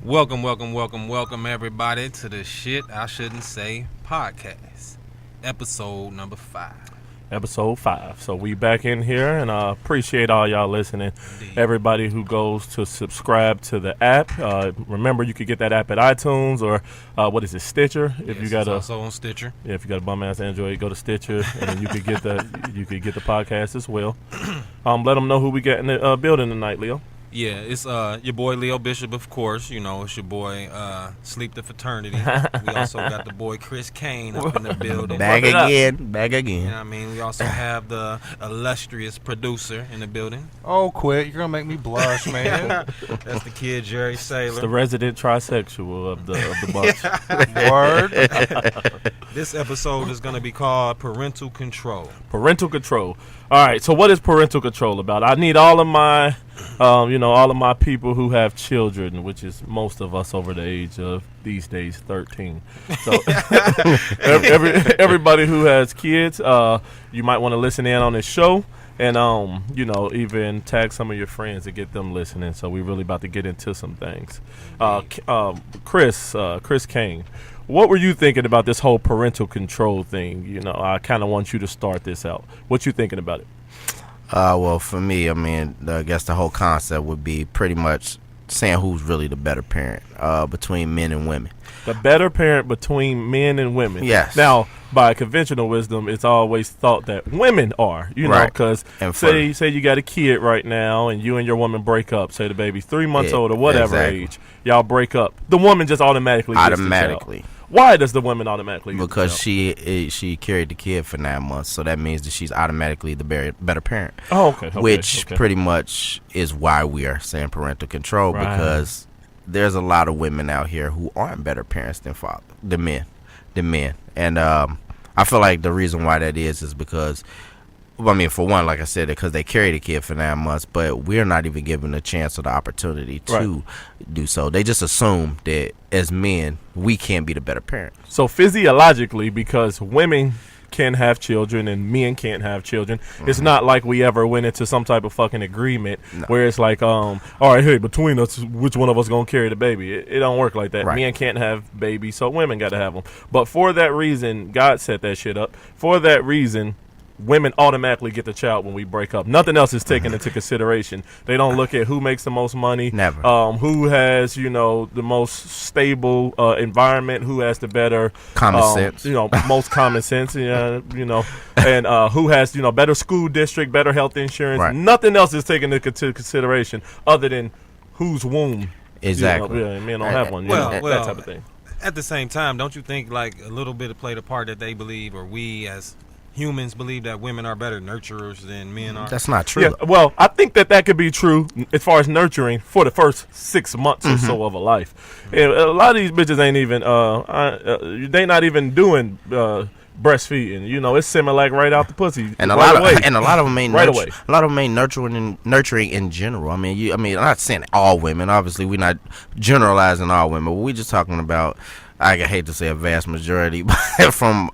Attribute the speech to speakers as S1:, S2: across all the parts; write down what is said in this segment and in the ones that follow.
S1: Welcome, everybody, to the Shit I Shouldn't Say podcast, episode number 5.
S2: Episode 5. So we back in here, and I appreciate all y'all listening.
S1: Indeed.
S2: Everybody who goes to subscribe to the app. Remember, you could get that app at iTunes or Stitcher.
S1: If you got also on Stitcher.
S2: Yeah, if you got a bum ass Android, go to Stitcher, and then you could get the podcast as well. Let them know who we got in the building tonight, Leo.
S1: Yeah, it's your boy Leo Bishop, of course. You know, it's your boy Sleep the Fraternity. We also got the boy Chris Caine up in the building.
S3: Back again.
S1: You know what I mean? We also have the illustrious producer in the building.
S4: Oh, quit. You're going to make me blush, man.
S1: That's the kid, Jerry Saylor.
S2: It's the resident trisexual of the bunch.
S4: Word.
S1: This episode is going to be called Parental Control.
S2: Parental Control. All right, so what is parental control about? I need all of my, all of my people who have children, which is most of us over the age of, these days, 13. So everybody who has kids, you might want to listen in on this show and, even tag some of your friends to get them listening. So we're really about to get into some things. Chris Caine. What were you thinking about this whole parental control thing? You know, I kind of want you to start this out. What you thinking about it?
S3: Well, for me, I guess the whole concept would be pretty much saying who's really the better parent between men and women.
S2: The better parent between men and women.
S3: Yes.
S2: Now, by conventional wisdom, it's always thought that women are, because say you got a kid right now and you and your woman break up. Say the baby's 3 months old or whatever age. Y'all break up. The woman just automatically gets the child. Why does the woman automatically get
S3: Because
S2: the child?
S3: she carried the kid for 9 months, so that means that she's automatically the better parent.
S2: Oh, okay.
S3: Which pretty much is why we are saying parental control, because there's a lot of women out here who aren't better parents than men. And I feel like the reason why that is because, for one, like I said, because they carry the kid for 9 months, but we're not even given a chance or the opportunity to do so. They just assume that as men, we can't be the better parent.
S2: So physiologically, because women can have children and men can't have children, it's not like we ever went into some type of fucking agreement where it's like, all right, hey, between us, which one of us gonna carry the baby? It don't work like that.
S3: Right.
S2: Men can't have babies, so women got to have them. But for that reason, God set that shit up. For that reason, women automatically get the child when we break up. Nothing else is taken into consideration. They don't look at who makes the most money.
S3: Never.
S2: Who has, the most stable environment, who has the better
S3: common sense.
S2: Most common sense, and who has, better school district, better health insurance.
S3: Right.
S2: Nothing else is taken into consideration other than whose womb.
S3: Exactly.
S2: Men don't have one. That type of thing.
S1: At the same time, don't you think like a little bit played a part that they believe, or we as humans believe, that women are better nurturers than men are?
S3: That's not true.
S2: Yeah, well, I think that could be true as far as nurturing for the first 6 months or so of a life. And a lot of these bitches ain't even they not even doing breastfeeding. It's Similac right out the pussy.
S3: And a lot of them ain't
S2: right away.
S3: A lot of them ain't nurturing in general. I'm not saying all women. Obviously, we're not generalizing all women. But we're just talking about, I hate to say a vast majority, but from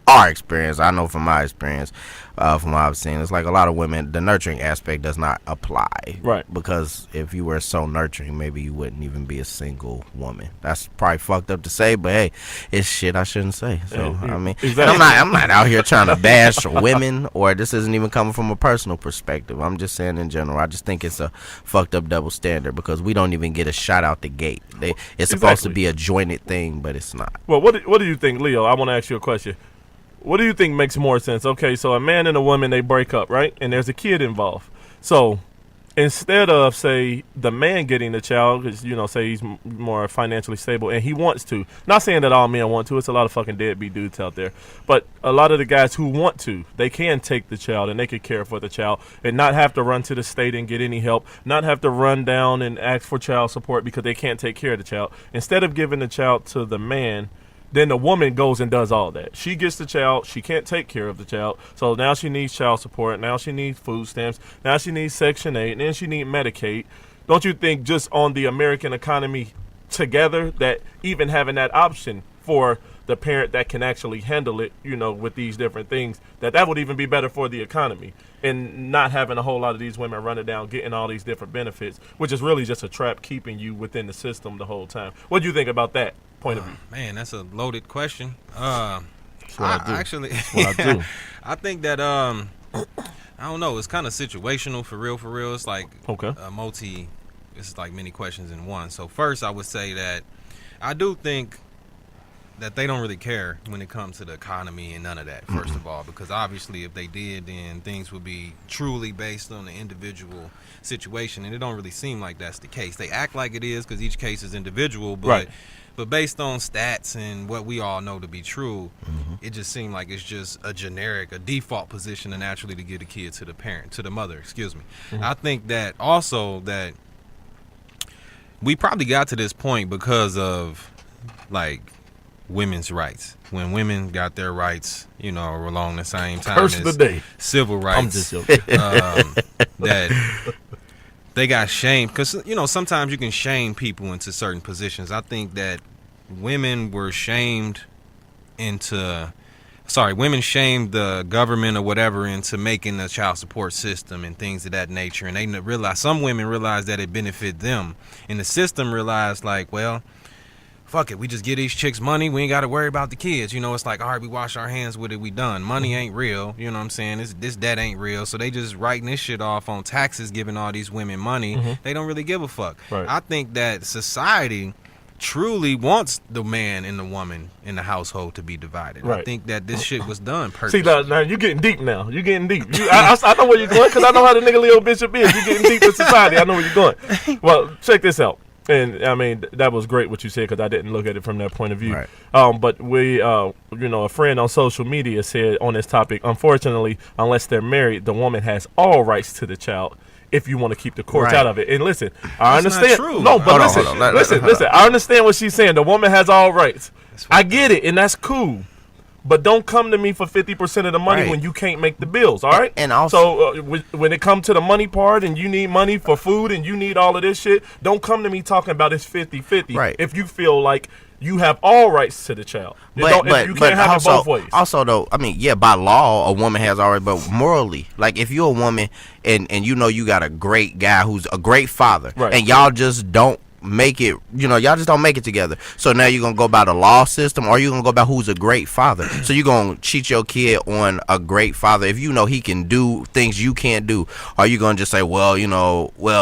S3: our experience, I know from my experience, from what I've seen, it's like a lot of women, the nurturing aspect does not apply.
S2: Right.
S3: Because if you were so nurturing, maybe you wouldn't even be a single woman. That's probably fucked up to say, but hey, it's shit I shouldn't say. So,
S2: exactly.
S3: I'm not out here trying to bash women, or this isn't even coming from a personal perspective. I'm just saying in general, I just think it's a fucked up double standard, because we don't even get a shot out the gate. It's supposed to be a jointed thing, but it's not.
S2: Well, what do you think, Leo? I want to ask you a question. What do you think makes more sense? Okay, so a man and a woman, they break up, right? And there's a kid involved. So instead of, say, the man getting the child, because, say he's more financially stable and he wants to. Not saying that all men want to. It's a lot of fucking deadbeat dudes out there. But a lot of the guys who want to, they can take the child and they can care for the child and not have to run to the state and get any help, not have to run down and ask for child support because they can't take care of the child. Instead of giving the child to the man, then the woman goes and does all that. She gets the child. She can't take care of the child. So now she needs child support. Now she needs food stamps. Now she needs Section 8. And then she needs Medicaid. Don't you think just on the American economy together that even having that option for the parent that can actually handle it, with these different things, that would even be better for the economy and not having a whole lot of these women running down, getting all these different benefits, which is really just a trap keeping you within the system the whole time. What do you think about that point of view?
S1: Man, that's a loaded question.
S2: That's what I do.
S1: Actually,
S2: That's what I do.
S1: I think that I don't know. It's kind of situational for real. It's like
S2: Okay.
S1: It's like many questions in one. So first, I would say that I do think that they don't really care when it comes to the economy and none of that, first of all, because obviously if they did, then things would be truly based on the individual situation, and it don't really seem like that's the case. They act like it is because each case is individual, but
S2: Right.
S1: but based on stats and what we all know to be true, it just seemed like it's just a default position to naturally to give the kid to the mother, excuse me. I think that also that we probably got to this point because of like women's rights. When women got their rights, along the same time
S2: Curse
S1: as
S2: of the day.
S1: civil rights,
S2: I'm just joking.
S1: that they got shamed. Because, sometimes you can shame people into certain positions. I think that women shamed the government or whatever into making the child support system and things of that nature. And some women realized that it benefited them. And the system realized, like, well, fuck it, we just give these chicks money, we ain't got to worry about the kids. It's like, all right, we wash our hands with it, we done. Money ain't real, you know what I'm saying? This debt ain't real. So they just writing this shit off on taxes, giving all these women money. They don't really give a fuck.
S2: Right.
S1: I think that society truly wants the man and the woman in the household to be divided.
S2: Right.
S1: I think that this shit was done purposely.
S2: See, now you're getting deep now. You're getting deep. I know where you're going because I know how the nigga Leo Bishop is. You're getting deep in society. I know where you're going. Well, check this out. And I mean, that was great what you said because I didn't look at it from that point of view.
S3: Right.
S2: But we, a friend on social media said on this topic, unfortunately, unless they're married, the woman has all rights to the child if you want to keep the courts
S3: Right.
S2: out of it. And listen, I
S1: That's
S2: understand.
S1: not true.
S2: No, but
S3: Hold on.
S2: listen. I understand what she's saying. The woman has all rights. I get it, and that's cool. But don't come to me for 50% of the money
S3: Right.
S2: when you can't make the bills, all right?
S3: And also-
S2: so when it comes to the money part and you need money for food and you need all of this shit, don't come to me talking about it's 50-50
S3: Right.
S2: if you feel like you have all rights to the child. You can't have
S3: also,
S2: it both ways.
S3: Also, though, I mean, yeah, by law, a woman has all right, but morally, like if you're a woman and you got a great guy who's a great father,
S2: Right.
S3: and y'all just don't make it, y'all just don't make it together. So now you're gonna go by the law system, or you're gonna go by who's a great father. So you're gonna cheat your kid on a great father if he can do things you can't do, or you gonna just say, well,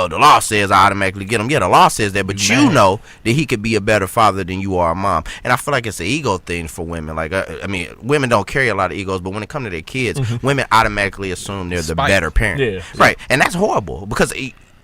S3: the law says I automatically get him. Yeah, the law says that, but you know that he could be a better father than you are a mom. And I feel like it's an ego thing for women. Like I mean, women don't carry a lot of egos, but when it comes to their kids, women automatically assume they're the better parent.
S2: Yeah.
S3: Right, and that's horrible because.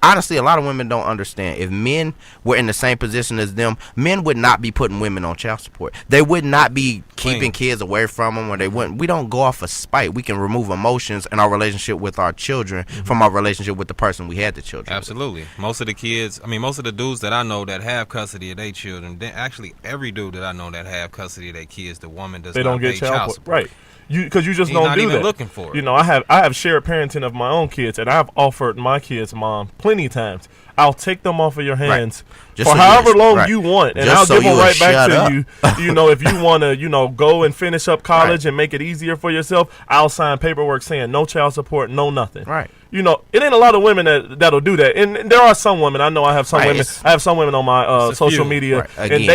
S3: Honestly, a lot of women don't understand. If men were in the same position as them, men would not be putting women on child support. They would not be keeping kids away from them, or they wouldn't. We don't go off of spite. We can remove emotions in our relationship with our children from our relationship with the person we had the children with.
S1: Absolutely. Most of the dudes that I know that have custody of their children, actually every dude that I know that have custody of their kids, the woman does
S2: They
S1: not
S2: don't get
S1: pay
S2: child support. Right. Because you just
S1: He's
S2: don't
S1: not
S2: do
S1: even
S2: that.
S1: looking for it.
S2: I have shared parenting of my own kids, and I've offered my kids' mom plenty of times. I'll take them off of your hands
S3: Just
S2: for
S3: so
S2: however
S3: you-
S2: long
S3: right.
S2: you want, and
S3: Just
S2: I'll
S3: so
S2: give them
S3: you will
S2: right back
S3: shut
S2: to
S3: up.
S2: you. If you want to, go and finish up college
S3: Right.
S2: and make it easier for yourself, I'll sign paperwork saying no child support, no nothing.
S3: Right.
S2: It ain't a lot of women that'll do that, and there are some women. I know I have some
S3: Right,
S2: women.
S3: it's-
S2: I have some women on my
S1: It's a
S2: social
S1: few.
S2: media,
S3: Right,
S2: and
S3: again.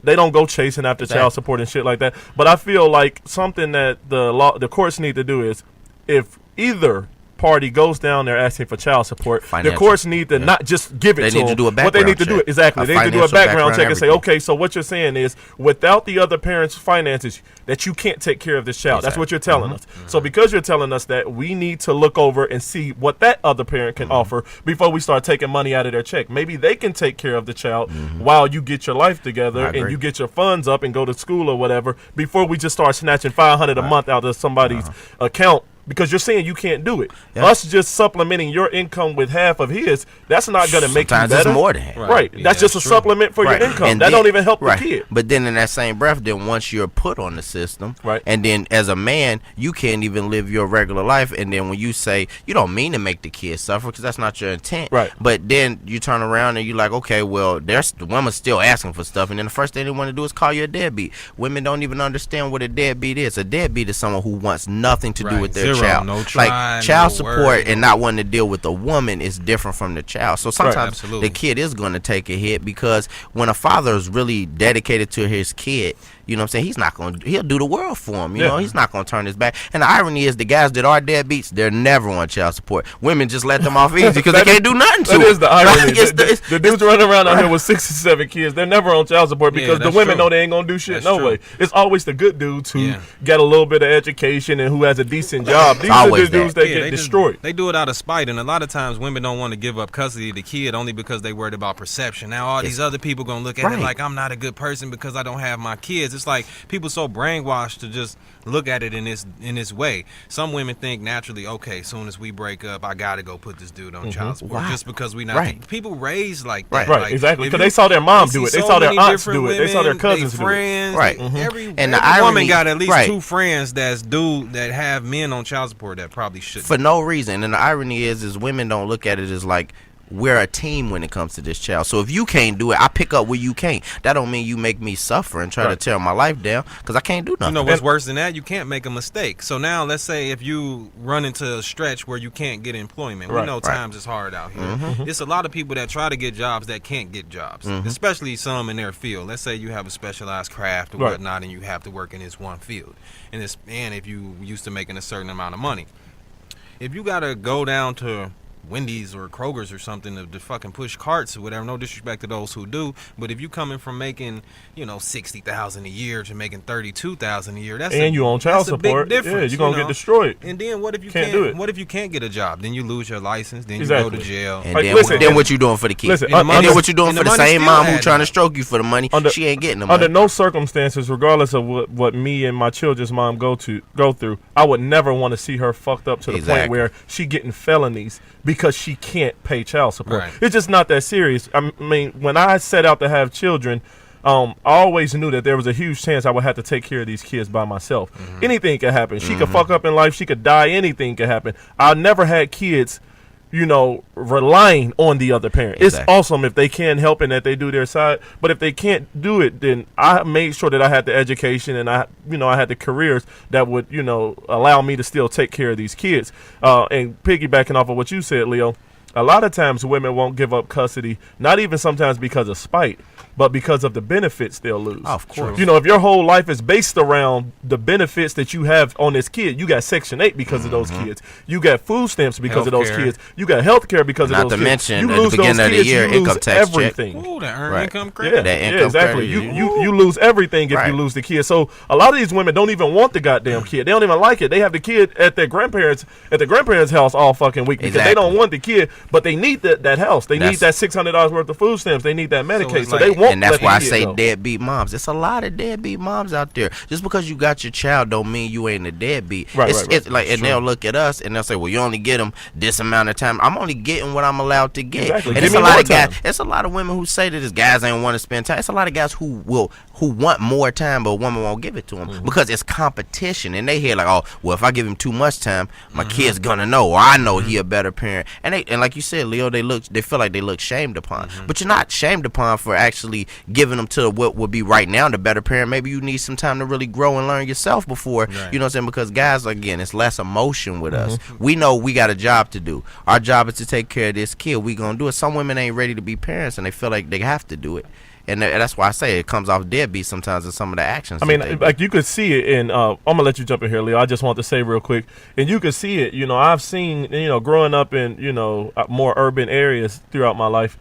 S2: they don't go chasing after child support and shit like that. But I feel like something that the courts need to do is, if either party goes down there asking for child support, the
S3: Financial.
S2: courts need to not just give it
S3: They
S2: to
S3: need to
S2: them.
S3: do a
S2: What they need
S3: background
S2: to do
S3: check.
S2: exactly,
S3: A
S2: they need to do a
S3: financial
S2: background check and
S3: background,
S2: say,
S3: everything.
S2: okay, so what you're saying is, without the other parent's finances, that you can't take care of this child. That's what you're telling us. So because you're telling us that, we need to look over and see what that other parent can offer before we start taking money out of their check. Maybe they can take care of the child while you get your life together
S3: I agree.
S2: and you get your funds up and go to school or whatever, before we just start snatching $500 a month out of somebody's account because you're saying you can't do it.
S3: Yeah.
S2: Us just supplementing your income with half of his, that's not going to make you
S3: Sometimes
S2: better.
S3: it's more than half.
S2: Right.
S1: Yeah,
S2: That's just a
S1: true.
S2: supplement for your income.
S3: And
S2: that
S3: then,
S2: don't even help
S3: right.
S2: the kid.
S3: But then in that same breath, then once you're put on the system,
S2: Right.
S3: and then as a man, you can't even live your regular life. And then when you say, you don't mean to make the kid suffer because that's not your intent.
S2: Right.
S3: But then you turn around and you're like, okay, well, there's the woman's still asking for stuff. And then the first thing they want to do is call you a deadbeat. Women don't even understand what a deadbeat is. A deadbeat is someone who wants nothing to do
S1: Right.
S3: with their
S1: Zero,
S3: child.
S1: no try,
S3: like child
S1: no
S3: support
S1: worry,
S3: and not wanting to deal with a woman is different from the child. So sometimes
S1: absolutely.
S3: the kid is going to take a hit because when a father is really dedicated to his kid, you know what I'm saying, he'll do the world for him. You know, he's not going to turn his back. And the irony is the guys that are deadbeats, they're never on child support. Women just let them off easy because they can't do nothing to
S2: That
S3: them.
S2: is the irony.
S3: Like,
S2: the dudes running around out here with 6 or 7 kids, they're never on child support because the
S1: that's
S2: women
S1: true.
S2: know they ain't gonna do shit
S1: That's
S2: no
S1: true.
S2: way. It's always the good dudes who
S1: Yeah.
S2: get a little bit of education and who has a decent job. These are the
S3: always
S2: dudes
S3: that.
S2: that
S1: Yeah,
S2: get
S1: they just-
S2: destroyed.
S1: They do it out of spite, and a lot of times women don't want to give up custody of the kid only because they worried about perception. Now all these other people gonna look at
S3: Right.
S1: it like I'm not a good person because I don't have my kids. It's like people so brainwashed to just look at it in this way. Some women think naturally, okay, as soon as we break up, I gotta go put this dude on child support
S3: Wow.
S1: just because we not
S3: Right.
S1: people raised like
S3: Right.
S1: that.
S2: Right,
S1: Like,
S2: exactly.
S1: if
S2: Because
S1: you-
S2: they saw their mom
S1: see
S2: do it. They
S1: so
S2: saw their
S1: many
S2: aunts
S1: different
S2: do it. They saw their
S1: women,
S2: cousins
S1: they
S2: do it.
S1: friends,
S3: Right.
S1: Every
S3: And the
S1: woman
S3: irony-
S1: got at least
S3: right.
S1: 2 friends that have men on child support that probably shouldn't.
S3: For no reason. And the irony is women don't look at it as like we're a team when it comes to this child. So if you can't do it, I pick up where you can't. That don't mean you make me suffer and try to
S2: Right.
S3: tear my life down because I can't do
S1: You
S3: nothing.
S1: know what's worse than that? You can't make a mistake. So now, let's say if you run into a stretch where you can't get employment, we
S2: Right.
S1: know
S3: Right.
S1: times is hard out here. It's a lot of people that try to get jobs that can't get jobs, especially some in their field. Let's say you have a specialized craft or
S2: Right.
S1: whatnot, and you have to work in this one field. And if you used to making a certain amount of money, if you gotta go down to Wendy's or Kroger's or something to fucking push carts or whatever. No disrespect to those who do, but if you coming from making, $60,000 a year to making $32,000 a year,
S2: You on child
S1: that's a big
S2: support.
S1: difference,
S2: Yeah, you're going to
S1: you
S2: get
S1: know?
S2: destroyed.
S1: And then what if you
S2: Can't do it.
S1: What if you can't get a job? Then you lose your license. Then
S2: Exactly.
S1: you go to jail.
S3: And
S2: Like,
S3: then,
S2: listen,
S3: then what you doing for the kids?
S2: listen,
S3: and
S2: under-
S3: then what you doing
S1: and
S3: for
S1: the
S3: the
S1: money
S3: same
S1: still
S3: mom who
S1: adds
S3: trying to
S1: up.
S3: stroke you for the money?
S2: Under-
S3: She ain't getting the money.
S2: Under no circumstances, regardless of what me and my children's mom go through, I would never want to see her fucked up to the point
S3: Exactly.
S2: where she getting felonies because she can't pay child support.
S1: Right.
S2: It's just not that serious. I mean, when I set out to have children, I always knew that there was a huge chance I would have to take care of these kids by myself. Anything could happen. She could fuck up in life. She could die. Anything could happen. I never had kids, relying on the other parent. It's
S3: Exactly.
S2: awesome if they can help and that they do their side. But if they can't do it, then I made sure that I had the education and I had the careers that would, allow me to still take care of these kids. And piggybacking off of what you said, Leo, a lot of times women won't give up custody, not even sometimes because of spite, but because of the benefits they'll lose.
S3: Oh, of course.
S2: If your whole life is based around the benefits that you have on this kid, you got Section 8 because of those kids. You got food stamps because of those
S1: Healthcare.
S2: kids. You got health care because
S3: Not
S2: of those
S3: to
S2: kids.
S3: mention,
S2: You
S3: at the
S2: lose
S3: beginning
S2: those
S3: of the
S2: kids,
S3: year,
S2: you lose
S3: income tax check.
S2: everything.
S1: Ooh, that earned
S3: Right.
S1: income
S2: Yeah,
S1: credit.
S3: That
S2: yeah,
S3: income
S2: exactly.
S3: credit,
S2: You lose everything if
S3: Right.
S2: you lose the kid. So a lot of these women don't even want the goddamn kid. They don't even like it. They have the kid at their grandparents' house all fucking week because they
S3: Exactly.
S2: don't want the kid, but they need that house. They need
S3: That's-
S2: that $600 worth of food stamps. They need that Medicaid.
S1: it's
S2: So,
S1: like-
S2: they won't.
S3: And that's
S2: let the
S3: why I
S2: kid
S3: say
S2: go.
S3: deadbeat moms. It's a lot of deadbeat moms out there. Just because you got your child don't mean you ain't a deadbeat.
S2: Right,
S3: it's,
S2: right, right.
S3: it's like, and they'll look at us and they'll say, "Well, you only get them this amount of time." I'm only getting what I'm allowed to get.
S2: Exactly.
S3: And
S2: Give
S3: it's
S2: me
S3: a lot
S2: more
S3: of guys.
S2: time.
S3: It's a lot of women who say that this guys ain't want to spend time. It's a lot of guys who want more time, but a woman won't give it to them because it's competition. And they hear like, "Oh, well, if I give him too much time, my kid's gonna know, or I know he a better parent." And like you said, Leo, they feel like they look shamed upon. But you're not shamed upon for actually giving them to what would be right now the better parent. Maybe you need some time to really grow and learn yourself before,
S1: Right.
S3: you know what I'm saying? Because guys, again, it's less emotion with us. We know we got a job to do. Our job is to take care of this kid. We gonna do it. Some women ain't ready to be parents and they feel like they have to do it. And that's why I say it comes off deadbeat sometimes in some of the actions.
S2: I mean,
S3: that they do.
S2: like you could see it in. I'm gonna let you jump in here, Leo. I just want to say real quick, and you could see it. I've seen, growing up in, more urban areas throughout my life.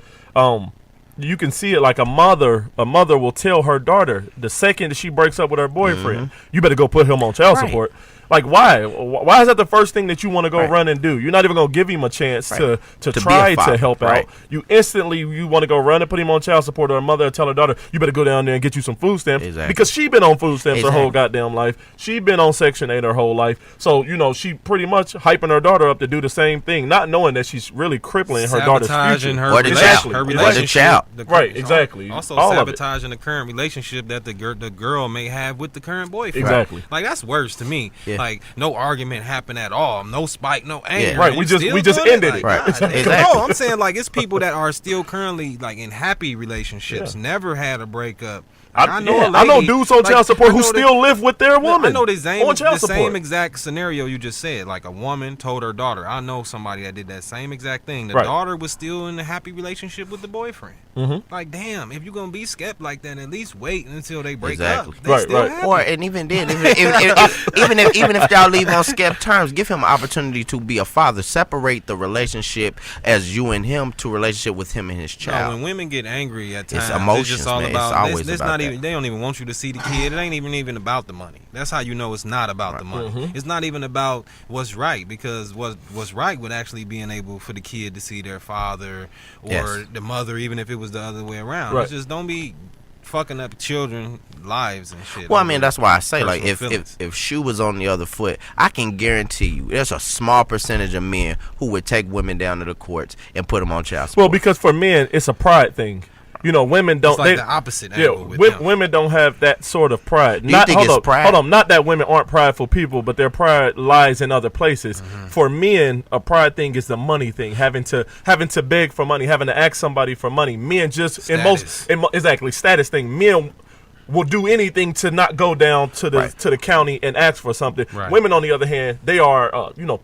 S2: You can see it like a mother will tell her daughter the second that she breaks up with her boyfriend, you better go put him on child
S3: Right.
S2: support. Like, why? Why is that the first thing that you want to go
S3: Right.
S2: run and do? You're not even going to give him a chance
S3: Right.
S2: to
S3: be a
S2: try to
S3: father.
S2: help
S3: Right.
S2: out. You instantly, you want to go run and put him on child support, or a mother tell her daughter, you better go down there and get you some food stamps.
S3: Exactly.
S2: Because she been on food stamps her whole
S3: Exactly.
S2: goddamn life. She been on Section 8 her whole life. So, you know, she pretty much hyping her daughter up to do the same thing, not knowing that she's really crippling her daughter's
S1: Sabotaging
S2: future.
S1: her
S3: Or the
S1: relationship,
S3: child.
S1: her
S3: Or the
S1: relationship.
S3: child.
S2: Right, exactly.
S1: Also
S2: All of it.
S1: sabotaging the current relationship that the girl may have with the current boyfriend.
S2: Exactly.
S1: Like, that's worse to me.
S3: Yeah.
S1: Like, no argument happened at all. No spike, no anger.
S3: Yeah.
S2: Right,
S1: You
S2: we just
S1: still
S2: ended
S1: doing
S2: it.
S1: Like,
S3: Right.
S1: God,
S3: Exactly.
S1: No, I'm saying, like, it's people that are still currently, like, in happy relationships, never had a breakup. Like,
S2: I
S1: a
S2: know
S1: lady,
S2: dudes on
S1: like,
S2: child support
S1: I
S2: who
S1: know that-
S2: still live with their woman.
S1: I know the same,
S2: on child
S1: the
S2: support.
S1: same exact scenario you just said. Like, a woman told her daughter. I know somebody that did that same exact thing. The
S2: Right.
S1: daughter was still in a happy relationship with the boyfriend.
S2: Mhm.
S1: Like, damn, if you're gonna be skept like that, at least wait until they break
S3: Exactly.
S1: up. They
S2: Right,
S1: still
S2: right.
S1: happy.
S3: Or and even then, even if y'all leave on skep terms, give him an opportunity to be a father. Separate the relationship as you and him to relationship with him and his
S1: No,
S3: child.
S1: when women get angry at times,
S3: It's
S1: it's
S3: emotions,
S1: just all
S3: man. It's
S1: about.
S3: always
S1: It's
S3: about
S1: not
S3: that.
S1: even. They don't even want you to see the kid. It ain't even about the money. That's how you know it's not about the money.
S2: Mm-hmm.
S1: It's not even about what's right, because what's right would actually being able for the kid to see their father or
S3: Yes.
S1: the mother, even if it was the other way around.
S2: Right.
S1: It's just don't be fucking up children lives and shit.
S3: Well, I
S1: over
S3: mean, that's why I say, like,
S1: personal
S3: if
S1: feelings.
S3: if shoe was on the other foot, I can guarantee you, there's a small percentage of men who would take women down to the courts and put them on child support.
S2: Well, because for men, it's a pride thing. You know, women don't.
S1: It's like
S2: they,
S1: the opposite
S2: Yeah,
S1: angle with them.
S2: women don't have that sort of pride.
S3: Do you think
S2: hold
S3: it's
S2: on,
S3: pride?
S2: Hold on, not that women aren't prideful people, but their pride lies in other places.
S1: Mm-hmm.
S2: For men, a pride thing is the money thing, having to beg for money, having to ask somebody for money. Men just
S1: Status.
S2: exactly status thing. Men will do anything to not go down to the
S3: Right.
S2: to the county and ask for something.
S1: Right.
S2: Women, on the other hand, they are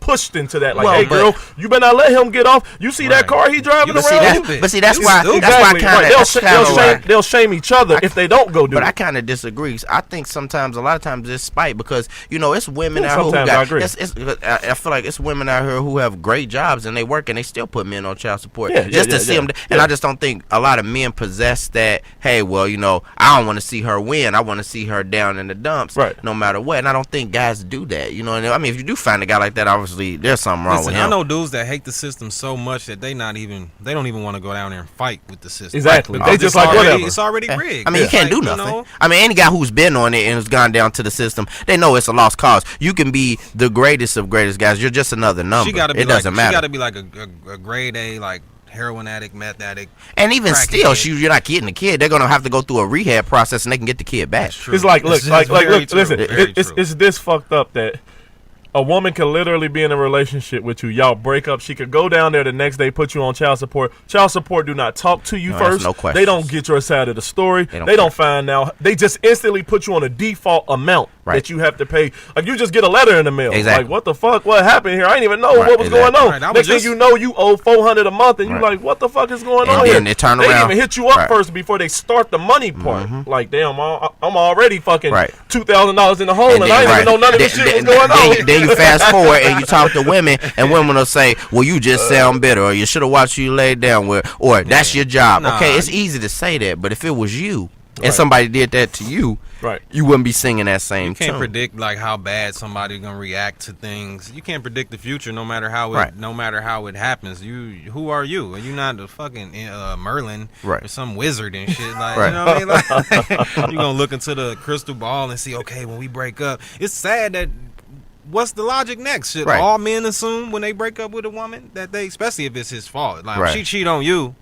S2: pushed into that. Like,
S3: Well,
S2: hey,
S3: but-
S2: girl, you better not let him get off. You see that
S1: Right.
S2: car he driving
S1: You
S2: around?
S1: see that?
S3: But see, that's
S1: You
S3: why
S1: stupid.
S3: that's why
S2: Exactly.
S3: kind
S2: Right.
S3: of
S2: They'll shame each other if they don't go do
S3: But
S2: it.
S3: I kind of disagree. I think sometimes, a lot of times, it's spite because it's women
S2: Yeah,
S3: out here who
S2: sometimes I
S3: got.
S2: agree.
S3: I feel like it's women out here who have great jobs and they work and they still put men on child support
S2: Yeah,
S3: just
S2: yeah,
S3: to see
S2: yeah,
S3: them.
S2: yeah.
S3: And I just don't think a lot of men possess that. Hey, well, I don't want to see her win. I want to see her down in the dumps,
S2: Right.
S3: no matter what. And I don't think guys do that. You know what I mean? If you do find a guy like that, obviously there's something wrong
S1: Listen,
S3: with him.
S1: I know dudes that hate the system so much that they don't even want to go down there and fight with the system.
S2: Exactly.
S1: Because
S2: They
S1: it's
S2: just like
S1: already,
S2: whatever.
S1: It's already rigged.
S3: I mean, you
S1: It's
S3: can't
S1: like,
S3: do nothing.
S1: know,
S3: I mean, any guy who's been on it and has gone down to the system, they know it's a lost cause. You can be the greatest of greatest guys. You're just another number.
S1: she gotta be
S3: It doesn't
S1: She
S3: matter.
S1: got to be like a grade A, like heroin addict, meth addict.
S3: And even
S1: crackhead.
S3: still, you're not getting the kid. They're gonna have to go through a rehab process, and they can get the kid back.
S1: True.
S2: It's like, look,
S1: It's
S2: like,
S1: very
S2: look,
S1: true,
S2: listen.
S1: very
S2: It's
S1: true.
S2: this fucked up that a woman can literally be in a relationship with you. Y'all break up. She could go down there the next day, put you on child support. Child support do not talk to you
S3: No, there's
S2: first.
S3: no questions.
S2: They don't get your side of the story.
S3: They don't
S2: They don't
S3: care.
S2: find out. They just instantly put you on a default amount
S3: Right.
S2: that you have to pay. Like, you just get a letter in the mail.
S3: Exactly.
S2: Like, what the fuck? What happened here? I didn't even know
S3: Right,
S2: what was
S3: exactly.
S2: going on.
S1: Right, I was
S2: Next thing
S1: just-
S2: you know, you owe $400 a month, and you
S3: Right.
S2: like, what the fuck is going
S3: And
S2: on
S3: then
S2: here?
S3: they turn
S2: They
S3: around.
S2: even hit you up
S3: Right.
S2: first before they start the money part. Like, damn, I'm already fucking
S3: Right.
S2: $2,000 in the hole, and,
S3: then,
S2: I didn't even know none of this
S3: Then-
S2: shit was
S3: then-
S2: going on.
S3: Then you fast forward and you talk to women, and women will say, "Well, you just sound bitter," or "You should have watched who you laid down with," or "That's your job."
S1: Nah.
S3: Okay, it's easy to say that, but if it was you and
S2: Right.
S3: somebody did that to you,
S2: Right.
S3: you wouldn't be singing that same
S1: You can't
S3: tune.
S1: predict like how bad somebody's gonna react to things. You can't predict the future, no matter how
S3: Right.
S2: Mm-hmm.
S1: it happens. Who are you? And you're not a fucking Merlin
S3: Right.
S1: or some wizard and shit. Like,
S3: Right.
S1: you know what I mean? Like, you're gonna look into the crystal ball and see, okay, when we break up, it's sad that. What's the logic next? Should
S3: Right.
S1: all men assume when they break up with a woman that they, especially if it's his fault, like
S3: Right.
S1: if she cheat on you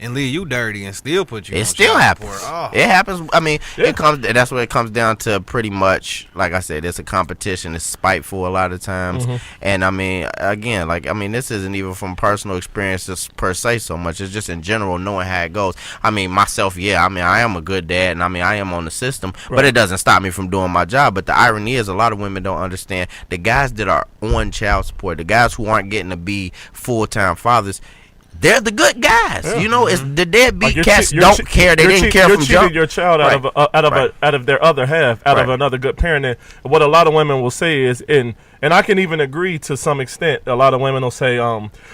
S1: and leave you dirty and still put you
S3: It
S1: on
S3: still
S1: child
S3: happens.
S1: support,
S3: It happens. I mean,
S2: Yeah.
S3: it comes. That's what it comes down to. Pretty much, like I said, it's a competition. It's spiteful a lot of times. And I mean, again, this isn't even from personal experiences per se so much. It's just in general knowing how it goes. I mean, myself, yeah. I mean, I am a good dad, and I am on the system, but it doesn't stop me from doing my job. But the irony is, a lot of women don't understand the guys that are on child support, the guys who aren't getting to be full-time fathers. they're the good guys.
S2: Yeah.
S3: You know, it's the deadbeat
S2: Like
S3: cats don't care. They didn't care from jump.
S2: Your child out of their other half, out of another good parent. And what a lot of women will say is, and I can even agree to some extent. A lot of women will say,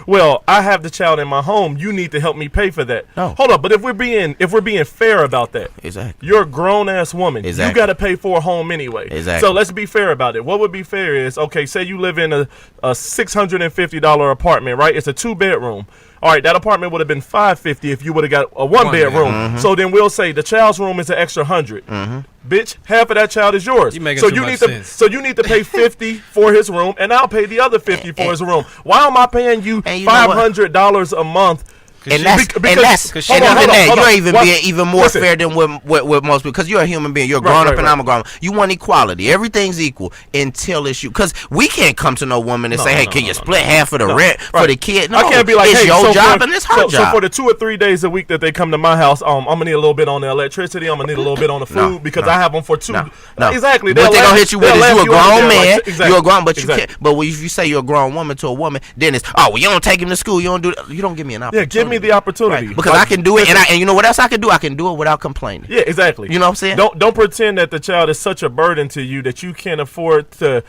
S2: "Well, I have the child in my home. You need to help me pay for that."
S3: No.
S2: Hold up, but if we're being fair about that,
S3: Exactly.
S2: you're a grown ass woman.
S3: Exactly.
S2: You got to pay for a home anyway.
S3: Exactly.
S2: So let's be fair about it. What would be fair is, okay, say you live in a $650 apartment, right? It's a 2-bedroom. All right, that apartment would have been $550 if you would have got a 1-bedroom.
S3: Mm-hmm.
S2: So then we'll say the child's room is an extra $100.
S3: Mm-hmm.
S2: Bitch, half of that child is yours.
S1: You making
S2: so
S1: too
S2: you
S1: much
S2: need
S1: sense.
S2: So you need to pay $50 for his room, and I'll pay the other $50 for his room. Why am I paying you $500 a month?
S3: And that's
S2: Hold
S3: you're
S2: on.
S3: even being even more fair than with most people, because you're a human being. You're grown up and I'm a grown up. You want equality. Everything's equal until it's you. Because we can't come to no woman and say, hey, can you split half of the rent for the kid? No,
S2: I can't be like,
S3: it's
S2: hey,
S3: your job and it's her job.
S2: So for the 2 or 3 days a week that they come to my house, I'm gonna need a little bit on the electricity. I'm gonna need a little bit on the food because I have them for 2.
S3: No.
S2: Exactly.
S3: What they gonna hit you with is you a grown man.
S2: Exactly.
S3: You're a grown, but you can't. But if you say you're a grown woman to a woman, then it's you don't take him to school. You don't do. You don't give me an opportunity.
S2: Yeah, give me the opportunity.
S3: Because I can do it, and you know what else I can do? I can do it without complaining.
S2: Yeah, exactly.
S3: You know what I'm saying?
S2: Don't pretend that the child is such a burden to you that you can't afford to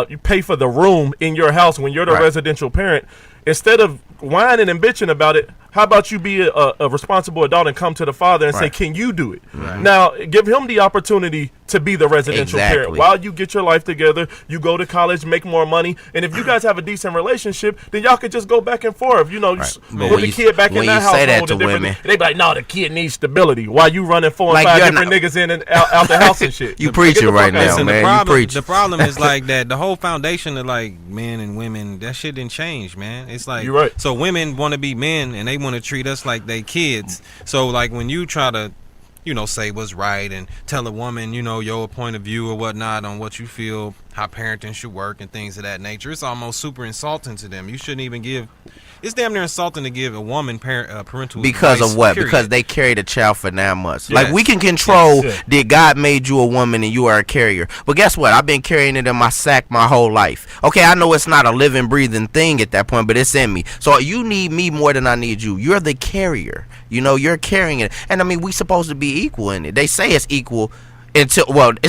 S2: you pay for the room in your house when you're the residential parent. Instead of whining and bitching about it, how about you be a responsible adult and come to the father and say, can you do it? Now, give him the opportunity to be the residential parent. While you get your life together, you go to college, make more money, and if you guys have a decent relationship, then y'all could just go back and forth. You know, put the kid back in that household. They be like, no, the kid needs stability. While you running 4 and 5 different niggas in and out the house and shit.
S3: You preaching right now, man.
S1: The problem is like that. The whole foundation of like men and women, that shit didn't change, man. It's like,
S2: you're right.
S1: So women want to be men and they want to treat us like they kids. So like when you try to, say what's right and tell a woman, your point of view or whatnot on what you feel, how parenting should work and things of that nature, it's almost super insulting to them. You shouldn't even give. It's damn near insulting to give a woman parental
S3: because
S1: advice,
S3: of what?
S1: period. Because
S3: they carried a child for 9 months.
S1: Yes.
S3: Like we can control that God made you a woman and you are a carrier. But guess what? I've been carrying it in my sack my whole life. Okay, I know it's not a living, breathing thing at that point, but it's in me. So you need me more than I need you. You're the carrier. You're carrying it. And I mean, we supposed to be equal in it. They say it's equal. It's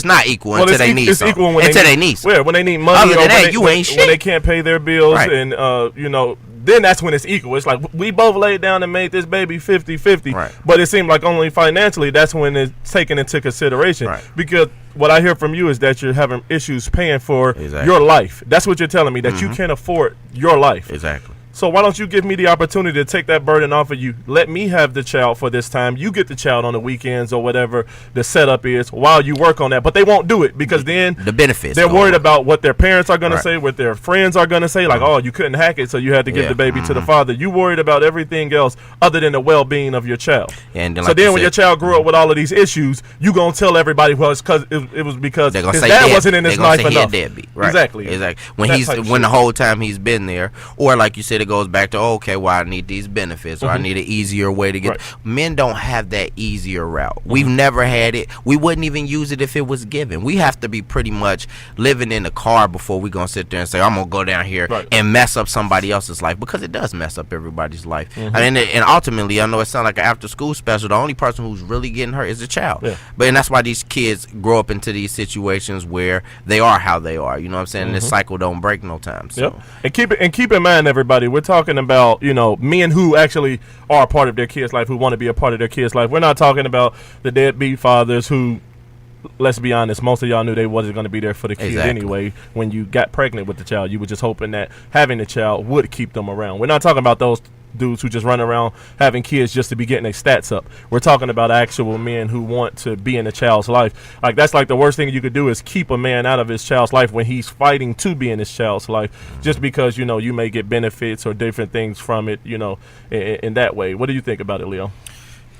S3: not equal until they need something. It's equal until they need something.
S2: Yeah, when they need money.
S3: Other than that, you ain't shit.
S2: When they can't pay their bills and then that's when it's equal. It's like we both laid down and made this baby 50-50.
S3: Right.
S2: But it seemed like only financially that's when it's taken into consideration.
S3: Right.
S2: Because what I hear from you is that you're having issues paying for your life. That's what you're telling me, that you can't afford your life.
S3: Exactly.
S2: So why don't you give me the opportunity to take that burden off of you? Let me have the child for this time. You get the child on the weekends or whatever the setup is while you work on that. But they won't do it because then
S3: the benefits.
S2: They're worried about what their parents are going to say, what their friends are going to say. Like, oh, you couldn't hack it, so you had to give the baby to the father. You worried about everything else other than the well-being of your child.
S3: And
S2: so then when your child grew up with all of these issues, you going to tell everybody, well, it's because it was because his dad wasn't in his life enough.
S3: Right. Exactly. When the whole time he's been there, or like you said, it goes back to, okay, well, I need these benefits, or I need an easier way to get. Men don't have that easier route. We've never had it. We wouldn't even use it if it was given. We have to be pretty much living in the car before we gonna sit there and say, I'm gonna go down here and mess up somebody else's life, because it does mess up everybody's life. And ultimately, I know it sounds like an after school special. The only person who's really getting hurt is the child. And that's why these kids grow up into these situations where they are how they are. You know what I'm saying? And this cycle don't break no time. So.
S2: And keep in mind, everybody, we're talking about men who actually are a part of their kids' life, who want to be a part of their kids' life. We're not talking about the deadbeat fathers who, let's be honest, most of y'all knew they wasn't going to be there for the kid anyway. When you got pregnant with the child, you were just hoping that having the child would keep them around. We're not talking about those dudes who just run around having kids just to be getting their stats up. We're talking about actual men who want to be in a child's life. Like, that's like the worst thing you could do is keep a man out of his child's life when he's fighting to be in his child's life, just because you may get benefits or different things from it, in that way. What do you think about it, Leo?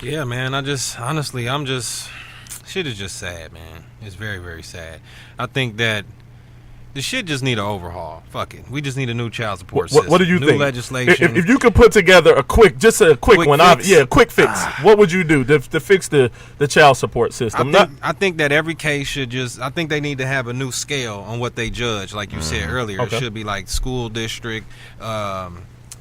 S1: Yeah, man, shit is just sad, man. It's very, very sad. I think that the shit just need an overhaul. Fuck it. We just need a new child support system.
S2: What do you think?
S1: New legislation.
S2: If you could put together a quick fix. Quick fix. What would you do to fix the child support system?
S1: I think that every case should I think they need to have a new scale on what they judge. Like you said earlier, it should be like school district,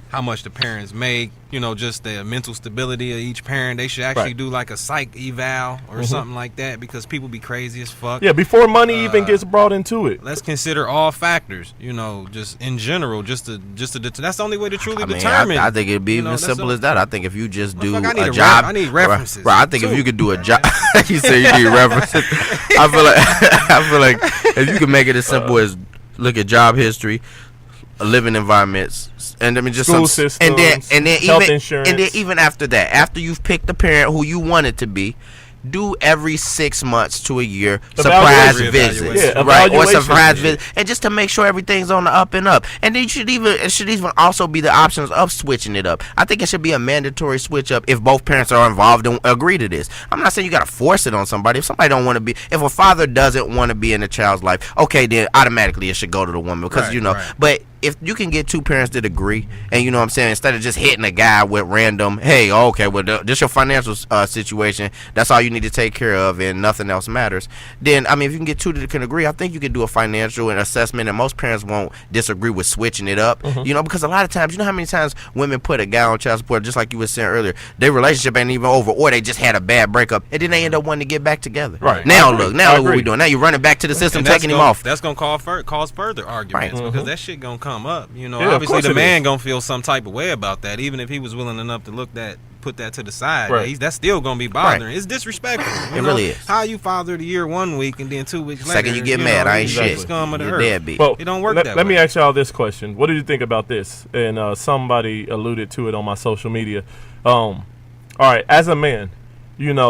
S1: how much the parents make, just the mental stability of each parent. They should actually do like a psych eval or something like that, because people be crazy as fuck.
S2: Yeah, before money even gets brought into it.
S1: Let's consider all factors, just in general, just to that's the only way to truly determine.
S3: I think it'd be even as simple as that. I think if you just do a
S1: job,
S3: job,
S1: I need references.
S3: Right, I think if you could do a job, you say you need references. I feel like if you could make it as simple as look at job history, living environments, and I mean just
S2: school systems,
S3: and then
S2: health
S3: even
S2: insurance.
S3: and then even after that, after you've picked the parent who you want it to be, do every 6 months to a year surprise visits, right? Or surprise visit, and just to make sure everything's on the up and up. And then it should even also be the options of switching it up. I think it should be a mandatory switch up if both parents are involved and agree to this. I'm not saying you got to force it on somebody. If somebody don't want to be, if a father doesn't want to be in a child's life, okay, then automatically it should go to the woman, because but if you can get two parents that agree, and you know what I'm saying, instead of just hitting a guy with random, hey, okay, well, this your financial situation, that's all you need to take care of, and nothing else matters, then, I mean, if you can get two that can agree, I think you can do a financial and assessment, and most parents won't disagree with switching it up, because a lot of times, you know how many times women put a guy on child support, just like you were saying earlier, their relationship ain't even over, or they just had a bad breakup, and then they end up wanting to get back together.
S2: Right.
S3: Now look what we doing. Now you're running back to the system, taking him off.
S1: That's going to cause further arguments, because that shit going to come up. Obviously the man gonna feel some type of way about that, even if he was willing enough to put that to the side.
S2: Right.
S1: That's still gonna be bothering. It's disrespectful.
S3: It really is.
S1: How you father the year 1 week and then 2 weeks later,
S3: Second you get mad, I ain't shit.
S1: Scum of the
S3: You're
S1: earth.
S3: deadbeat.
S2: Well,
S1: it don't work that way.
S2: Let me ask y'all this question: what do you think about this? And somebody alluded to it on my social media. All right, as a man,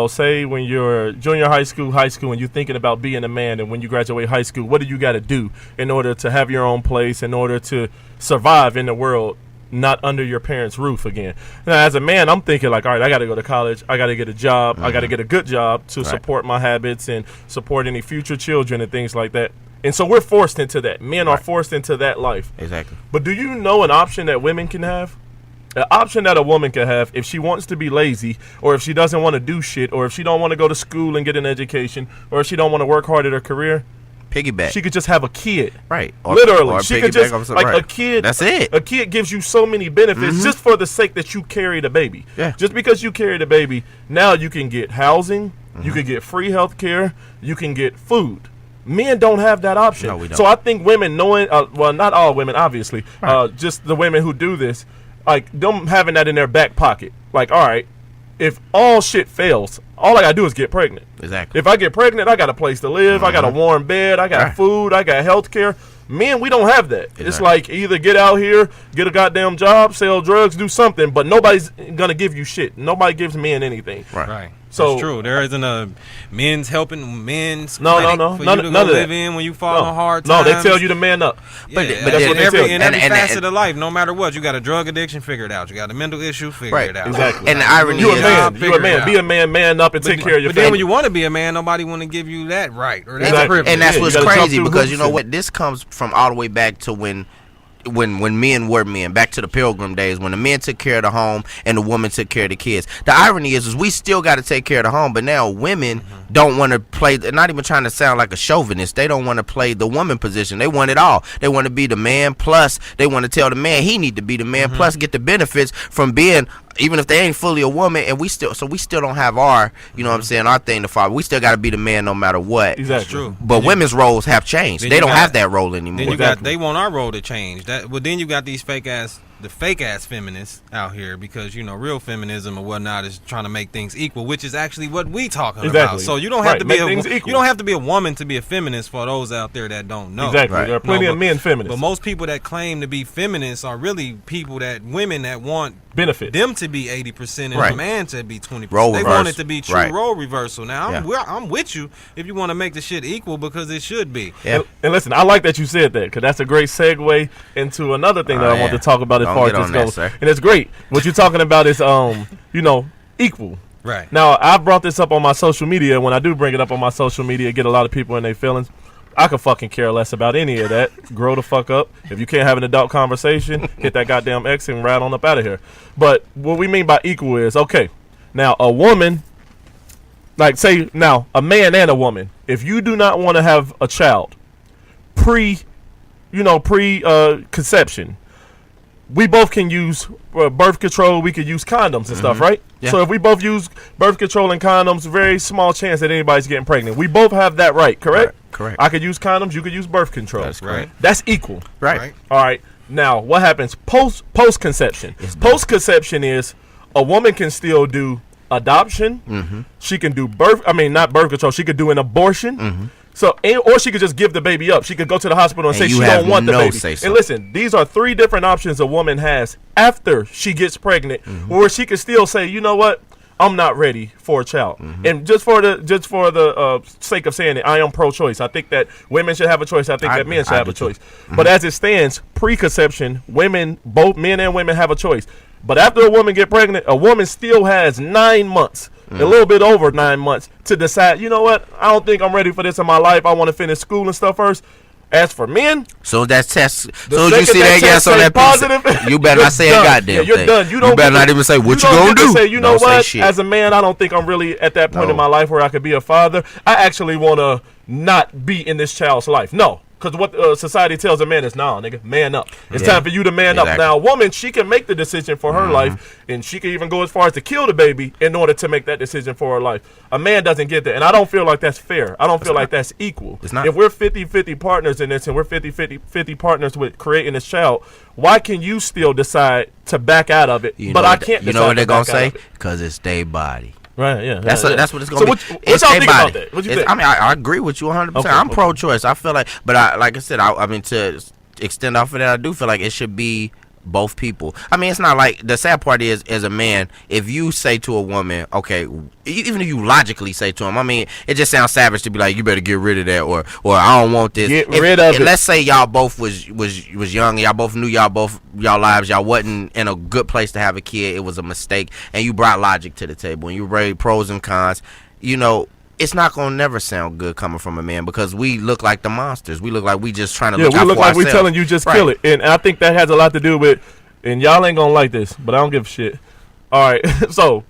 S2: say when you're junior high school, and you're thinking about being a man, and when you graduate high school, what do you got to do in order to have your own place, in order to survive in the world, not under your parents' roof again? Now, as a man, I'm thinking like, all right, I got to go to college, I got to get a job, I got to get a good job to support my habits and support any future children and things like that. And so we're forced into that. Men are forced into that life.
S3: Exactly.
S2: But do you know an option that women can have? An option that a woman can have if she wants to be lazy, or if she doesn't want to do shit, or if she don't want to go to school and get an education, or if she don't want to work hard at her career,
S3: piggyback.
S2: she could just have a kid.
S3: Right.
S2: Literally.
S3: Or
S2: she could just, a kid.
S3: That's it.
S2: A kid gives you so many benefits just for the sake that you carry the baby.
S3: Yeah.
S2: Just because you carry the baby, now you can get housing, you can get free health care, you can get food. Men don't have that option.
S3: No, we don't.
S2: So I think women knowing, well, not all women, obviously, just the women who do this, like them having that in their back pocket. Like, all right, if all shit fails, all I gotta do is get pregnant.
S3: Exactly.
S2: If I get pregnant, I got a place to live, I got a warm bed, I got food, I got health care. Men, we don't have that. Exactly. It's like either get out here, get a goddamn job, sell drugs, do something, but nobody's gonna give you shit. Nobody gives men anything.
S1: Right.
S2: So
S1: that's true. There isn't a men's clinic
S2: no,
S1: for you to go live in when you fall on hard times.
S2: No, they tell you to man up.
S1: Yeah,
S2: but that's what they tell you.
S1: In every facet of life, no matter what, you got a drug addiction, figure it out. You got a mental issue, figure it out.
S2: Exactly.
S3: And the irony
S2: you're
S3: is,
S2: a man. Be a man. Man up and take care of your family.
S1: But then when you want to be a man, nobody want to give you that right or that privilege.
S3: And that's what's crazy, because you know what? This comes from all the way back to when men were men, back to the Pilgrim days, when the men took care of the home and the woman took care of the kids. The irony is we still got to take care of the home, but now women don't want to play. They're not even trying to sound like a chauvinist. They don't want to play the woman position. They want it all. They want to be the man, plus they want to tell the man he need to be the man, plus get the benefits from being, even if they ain't fully a woman. And we still don't have our, you know what I'm saying, our thing to follow. We still got to be the man no matter what.
S2: Exactly.
S1: That's true.
S3: But women's roles have changed. They don't have that role anymore.
S1: Then they want our role to change. But then you got these fake ass feminists out here, because real feminism or whatnot is trying to make things equal, which is actually what we talking about. So you don't have to be you don't have to be a woman to be a feminist, for those out there that don't know.
S2: Exactly. There are plenty of men feminists.
S1: But most people that claim to be feminists are really women that want
S2: benefit
S1: them to be 80% and a man to be 20%.
S3: Role
S1: they
S3: reverse.
S1: want it to be true role reversal. Now
S3: Yeah.
S1: I'm with you if you want to make the shit equal, because it should be.
S3: Yeah.
S2: And listen, I like that you said that, because that's a great segue into another thing that I want to talk about as far as this goes.
S3: Sir.
S2: And it's great. What you're talking about is equal.
S1: Right.
S2: Now, I brought this up on my social media. When I do bring it up on my social media, get a lot of people in their feelings. I could fucking care less about any of that. Grow the fuck up. If you can't have an adult conversation, hit that goddamn X and ride on up out of here. But what we mean by equal is, okay, now a woman, like say now a man and a woman, if you do not want to have a child pre conception, we both can use birth control. We could use condoms and stuff, right?
S3: Yeah.
S2: So if we both use birth control and condoms, very small chance that anybody's getting pregnant. We both have that right, correct?
S3: Correct.
S2: I could use condoms. You could use birth control.
S3: That's correct.
S2: That's equal.
S3: Right.
S2: All right. Now, what happens post conception? Post conception is a woman can still do adoption. She can do not birth control. She could do an abortion. So, or she could just give the baby up. She could go to the hospital and say she don't want the baby. And listen, these are 3 different options a woman has after she gets pregnant, where she can still say, you know what, I'm not ready for a child. And just for the sake of saying it, I am pro-choice. I think that women should have a choice. I think that men should have a choice. But as it stands, preconception, both men and women have a choice. But after a woman get pregnant, a woman still has 9 months, a little bit over 9 months, to decide, you know what, I don't think I'm ready for this in my life. I want to finish school and stuff first. As for men,
S3: so that test, so as you see that yes on that
S2: positive,
S3: piece, you better not say a goddamn
S2: you're
S3: thing.
S2: done. You
S3: better not even say what you gonna do.
S2: Say, you know what? As a man, I don't think I'm really at that point in my life where I could be a father. I actually want to not be in this child's life. No. Because what society tells a man is, nah, nigga, man up. It's time for you to man up. Now, a woman, she can make the decision for her life, and she can even go as far as to kill the baby in order to make that decision for her life. A man doesn't get that, and I don't feel like that's fair. I don't feel like that's equal.
S3: It's not.
S2: If we're 50-50 partners in this, and we're 50-50 partners with creating this child, why can you still decide to back out of it, but I can't decide to back out of it?
S3: You know what they're going to say? Because it's their body.
S2: Right, yeah.
S3: That's what it's going to be.
S2: What y'all think about that? What you think?
S3: I mean, I agree with you 100%.
S2: Okay,
S3: I'm pro-choice. I feel like, but like I said, I mean, to extend off of that, I do feel like it should be both people. I mean, it's not like, the sad part is, as a man, if you say to a woman, okay, even if you logically say to him, I mean, it just sounds savage to be like, you better get rid of that, or I don't want this.
S2: Get rid of it.
S3: Let's say y'all both was young, and y'all both knew y'all lives, y'all wasn't in a good place to have a kid, it was a mistake, and you brought logic to the table, and you raised pros and cons, you know, it's not gonna never sound good coming from a man, because we look like the monsters. We look like we just trying to look out for ourselves. Yeah, we look like we
S2: telling you just kill it. And I think that has a lot to do with, and y'all ain't gonna like this, but I don't give a shit. All right, so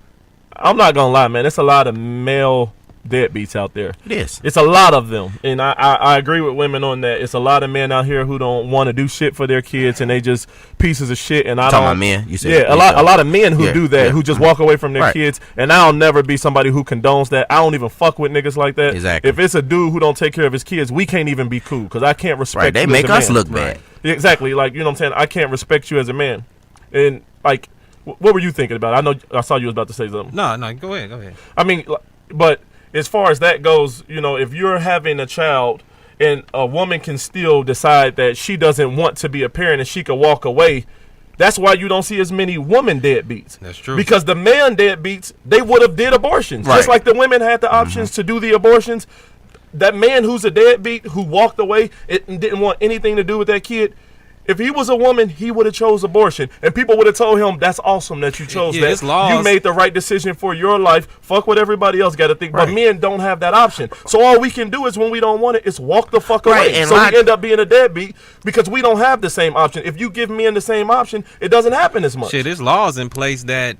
S2: I'm not gonna lie, man. It's a lot of male deadbeats out there.
S3: It is.
S2: It's a lot of them, and I agree with women on that. It's a lot of men out here who don't want to do shit for their kids, and they just pieces of shit. And I
S3: talking
S2: don't.
S3: About men, you said.
S2: Yeah, a lot of men who do that, who just walk away from their kids. And I'll never be somebody who condones that. I don't even fuck with niggas like that.
S3: Exactly.
S2: If it's a dude who don't take care of his kids, we can't even be cool, because I can't respect.
S3: Right. They
S2: you
S3: make
S2: as a
S3: us
S2: man.
S3: look bad.
S2: Exactly. Like, you know what I'm saying? I can't respect you as a man. And like, what were you thinking about? I know I saw you was about to say something.
S1: No, go ahead.
S2: I mean, but as far as that goes, you know, if you're having a child and a woman can still decide that she doesn't want to be a parent and she can walk away, that's why you don't see as many woman deadbeats.
S1: That's true.
S2: Because the man deadbeats, they would have did abortions.
S3: Right.
S2: Just like the women had the options to do the abortions. That man who's a deadbeat, who walked away and didn't want anything to do with that kid, if he was a woman, he would have chose abortion, and people would have told him, "That's awesome that you chose that.
S1: It's laws.
S2: You made the right decision for your life. Fuck what everybody else got to think."
S3: Right.
S2: But men don't have that option. So all we can do is, when we don't want it, is walk the fuck away.
S3: And
S2: so we end up being a deadbeat because we don't have the same option. If you give men the same option, it doesn't happen as much.
S1: Shit, there's laws in place that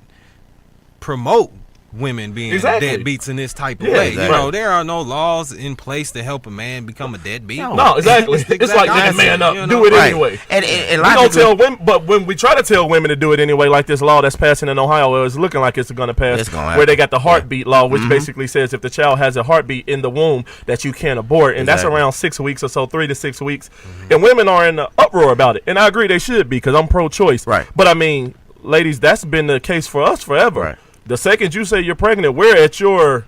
S1: promote women being deadbeats in this type of way.
S3: Exactly.
S1: You know, there are no laws in place to help a man become a deadbeat.
S2: No, exactly. It's like, nigga, man up, do it anyway.
S3: And
S2: we don't tell women, but when we try to tell women to do it anyway, like this law that's passing in Ohio, it's looking like it's going to pass, where they got the heartbeat law, which basically says if the child has a heartbeat in the womb, that you can't abort, and that's around 6 weeks or so, 3 to 6 weeks. And women are in the uproar about it, and I agree they should be, because I'm pro-choice.
S3: Right.
S2: But I mean, ladies, that's been the case for us forever.
S3: Right.
S2: The second you say you're pregnant, we're at your,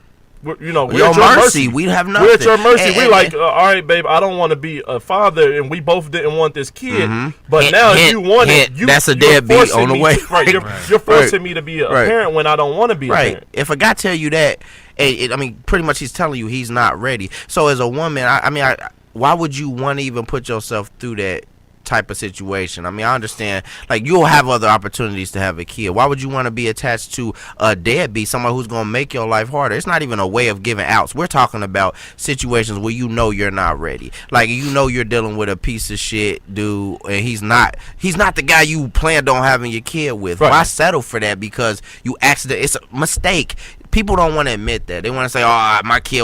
S2: you know, we're
S3: your
S2: at your
S3: mercy. We have nothing.
S2: We're at your mercy. We're like, all right, babe, I don't want to be a father, and we both didn't want this kid, but now if you want it,
S3: that's a deadbeat on the way.
S2: You're forcing me to be a parent when I don't want to be a parent.
S3: If a guy tell you that, I mean, pretty much he's telling you he's not ready. So as a woman, I mean, why would you want to even put yourself through that type of situation? I mean, I understand, like, you'll have other opportunities to have a kid. Why would you want to be attached to a deadbeat, someone who's going to make your life harder? It's not even a way of giving outs. We're talking about situations where you know you're not ready. Like, you know you're dealing with a piece of shit dude, and he's not the guy you planned on having your kid with. Why settle for that? Because you accident, it's a mistake. people don't want to admit that. They want to say, "Oh, my kid."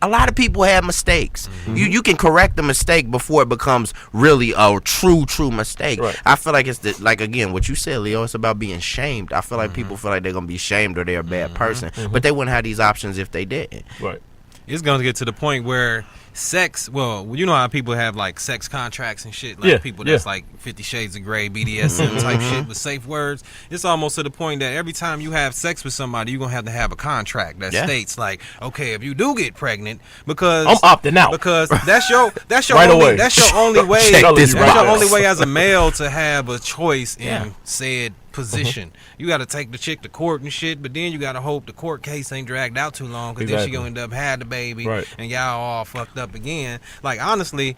S3: A lot of people have mistakes. You can correct the mistake before it becomes really a true mistake.
S2: Right.
S3: I feel like it's like again what you said, Leo. It's about being shamed. I feel like people feel like they're gonna be shamed or they're a bad person, but they wouldn't have these options if they didn't.
S2: Right.
S1: It's gonna get to the point where sex, well, you know how people have like sex contracts and shit, like people that's like 50 Shades of Grey, BDSM type shit with safe words. It's almost to the point that every time you have sex with somebody, you're gonna have a contract that states like, okay, if you do get pregnant, because
S2: I'm opting out,
S1: because that's your
S2: right
S1: only,
S2: away.
S1: that's your only way.
S3: That's
S1: your only way as a male to have a choice in said position. You got to take the chick to court and shit, but then you got to hope the court case ain't dragged out too long, because then she gonna end up had the baby, and y'all all fucked up again. Like honestly,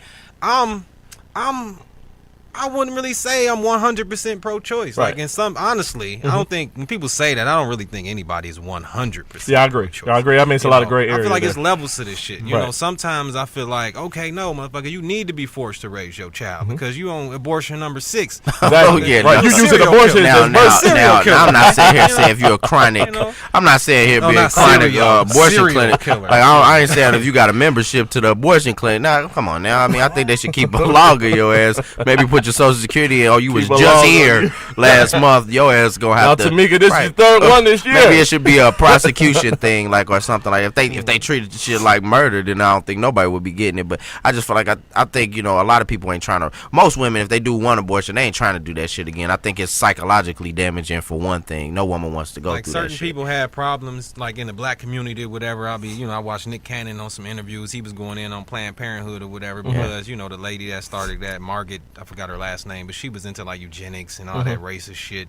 S1: I wouldn't really say I'm 100% pro-choice. Like in some, honestly, I don't think when people say that, I don't really think anybody is 100%.
S2: Yeah, I agree. I agree. I mean, it's a lot of gray area.
S1: I feel like it's levels to this shit. You know, sometimes I feel like, okay, no, motherfucker, you need to be forced to raise your child because you on abortion number 6.
S2: Exactly. Right. You using abortion
S3: now, I'm not sitting here saying if you're a chronic. I'm not saying here being a chronic abortion clinic. Like I ain't saying if you got a membership to the abortion clinic. Nah, come on now. I mean, I think they should keep a log of your ass. Maybe put your Social Security in, or you was just here last month. Your ass gonna have to.
S2: Now, Tamika, this is the third one this year.
S3: Maybe it should be a prosecution thing, like or something like if they treated the shit like murder, then I don't think nobody would be getting it. But I just feel like I think a lot of people ain't trying to. Most women, if they do one abortion, they ain't trying to do that shit again. I think it's psychologically damaging for one thing. No woman wants to go
S1: like
S3: through that shit.
S1: Certain people have problems, like in the black community or whatever. I watched Nick Cannon on some interviews. He was going in on Planned Parenthood or whatever because the lady that started that, Margaret, I forgot her last name, but she was into like eugenics and all that racist shit,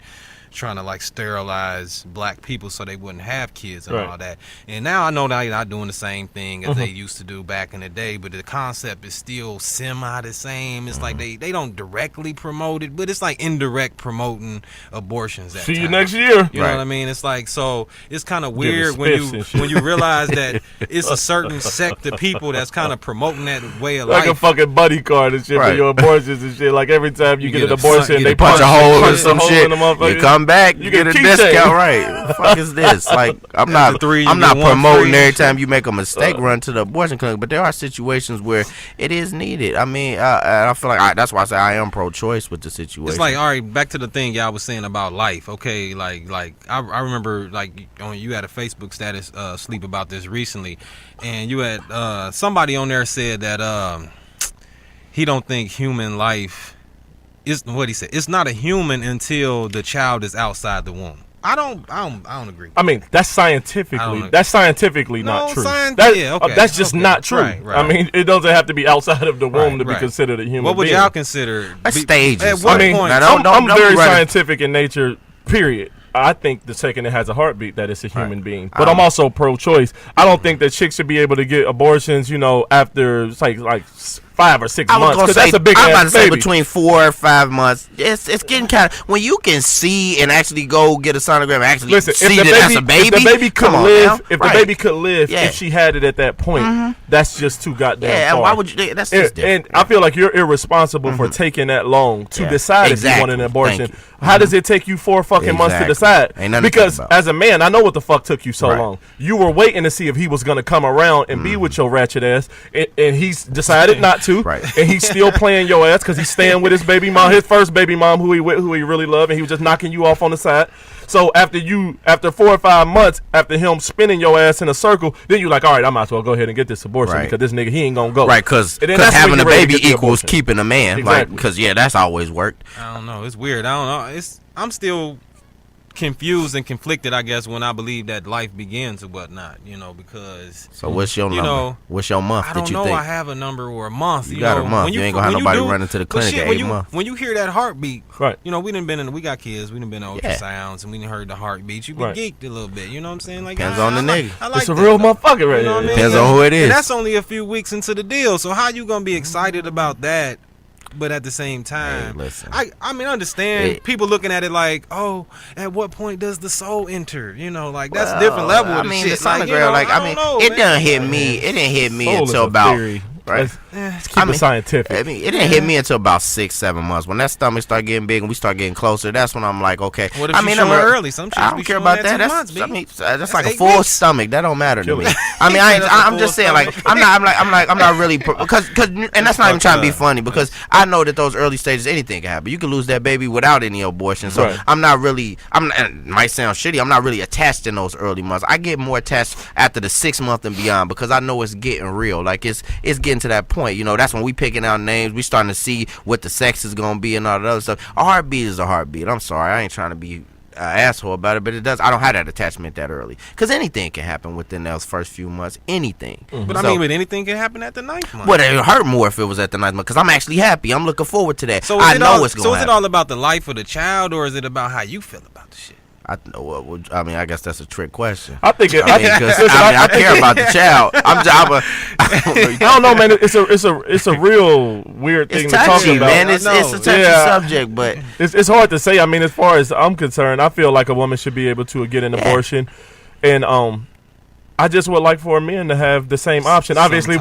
S1: trying to like sterilize black people so they wouldn't have kids and all that. And now I know they're not doing the same thing as they used to do back in the day, but the concept is still semi the same. It's like they don't directly promote it, but it's like indirect promoting abortions.
S2: See you next year.
S1: You know what I mean? It's like, so it's kind of weird when you realize that it's a certain sect of people that's kind of promoting that way of life.
S2: Like a fucking buddy card and shit for your abortions and shit. Like every time you get an abortion, they
S3: punch a hole in some shit.
S2: You
S3: come back, you get a discount. Right? What the fuck is this? Like I'm not promoting every time you make a mistake run to the abortion clinic, but there are situations where it is needed. I mean, I feel like that's why I say I am pro-choice with the situation.
S1: It's like, all right, back to the thing y'all was saying about life. Okay, like I remember like you had a Facebook status sleep about this recently, and you had somebody on there said that he don't think human life is what he said. It's not a human until the child is outside the womb. I don't agree.
S2: I mean, that's scientifically not true. That's just not true.
S1: Right.
S2: I mean, it doesn't have to be outside of the womb to be considered a human.
S1: What would
S2: being.
S1: y'all consider?
S3: Stages.
S1: At what point?
S2: I'm very scientific in nature. Period. I think the second it has a heartbeat that it's a human being. But I'm also pro-choice. I don't think that chicks should be able to get abortions, after like 5 or 6 months, because that's a big ass baby. I'm about to say between
S3: 4 or 5 months. It's getting kind of when you can see and actually go get a sonogram and actually see that that's a baby.
S2: If the baby could live, if she had it at that point, that's just too goddamn far.
S3: Why would you? That's just different.
S2: And I feel like you're irresponsible for taking that long to decide if you want an abortion. How does it take you 4 fucking months to decide? Because as a man, I know what the fuck took you so long. You were waiting to see if he was gonna come around and be with your ratchet ass, and he's decided not to. Right. And he's still playing your ass because he's staying with his baby mom, his first baby mom, who he really loved, and he was just knocking you off on the side. So after 4 or 5 months, after him spinning your ass in a circle, then you like, all right, I might as well go ahead and get this abortion because this nigga, he ain't gonna go.
S3: Right, because having a baby equals keeping a man. Exactly. Because that's always worked.
S1: I don't know. It's weird. I don't know. I'm still confused and conflicted, I guess, when I believe that life begins or whatnot, because.
S3: So what's your number? What's your month that you think?
S1: I don't know. I have a number or a month.
S3: You got a month. You ain't gonna have nobody running to the clinic at 8 months.
S1: When you hear that heartbeat, right? We got kids. We done been on ultrasounds and we done heard the heartbeat. You be geeked a little bit. You know what I'm saying? Like
S3: depends on the nigga.
S2: It's a real motherfucker right here.
S3: Depends on who it is.
S1: And that's only a few weeks into the deal. So how you gonna be excited about that? But at the same time, I mean, understand people looking at it like, oh, at what point does the soul enter? That's a different level of the shit.
S3: The sonogram, it didn't hit me. It didn't hit me until about Right.
S2: Let's keep it scientific.
S3: I mean, it didn't hit me until about 6-7 months. When that stomach started getting big and we start getting closer, that's when I'm like, okay.
S1: What if you show early? Some chicks
S3: I don't
S1: be
S3: care
S1: showing
S3: about
S1: at
S3: that.
S1: 2 months,
S3: I mean, that's like a
S1: 8
S3: full
S1: weeks.
S3: stomach. That don't matter to me.
S2: Kill
S3: I mean,
S1: That's a
S3: I'm
S1: full
S3: just saying, like,
S1: stomach.
S3: I'm not really because and that's not even trying to be funny because I know that those early stages anything can happen. You can lose that baby without any abortion. So
S2: Right.
S3: it might sound shitty. I'm not really attached in those early months. I get more attached after the 6 month and beyond because I know it's getting real. Like it's getting to that point. You know, that's when we picking out names. We starting to see what the sex is gonna be and all that other stuff. A heartbeat is a heartbeat. I'm sorry, I ain't trying to be asshole about it, but it does. I don't have that attachment that early because anything can happen within those first few months. Anything.
S1: But I mean, but anything can happen at the 9th month.
S3: But it would hurt more if it was at the 9th month because I'm actually happy. I'm looking forward to that.
S1: So
S3: I know it's going to happen.
S1: So is it all about the life of the child, or is it about how you feel about the shit?
S3: I guess that's a trick question.
S2: I think it.
S3: I care about the child.
S2: I don't know, man. It's a real weird thing
S3: It's
S2: to talk
S3: touchy,
S2: about.
S3: man. It's a touchy subject, but
S2: It's hard to say. I mean, as far as I'm concerned, I feel like a woman should be able to get an abortion, and I just would like for men to have the same option. Obviously,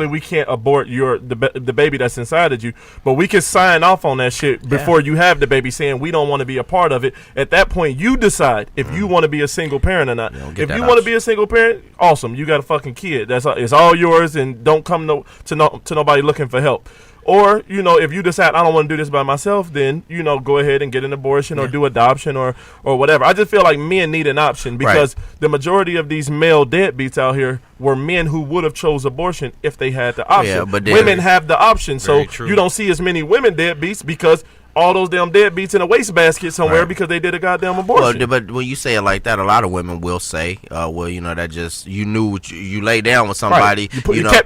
S2: we can't abort the baby that's inside of you, but we can sign off on that shit before you have the baby, saying we don't want to be a part of it. At that point, you decide if you want to be a single parent or not. If you want to be a single parent, awesome, you got a fucking kid. It's all yours, and don't come to nobody looking for help. Or, you know, if you decide I don't want to do this by myself, then, you know, go ahead and get an abortion or do adoption or whatever. I just feel like men need an option because the majority of these male deadbeats out here were men who would have chose abortion if they had the option.
S3: Yeah, but
S2: women have the option, so
S1: true.
S2: you don't see as many women deadbeats because all those damn deadbeats in a wastebasket somewhere because they did a goddamn abortion.
S3: Well, but when you say it like that, a lot of women will say, well, you know, that just you knew you lay down with somebody.
S2: Right.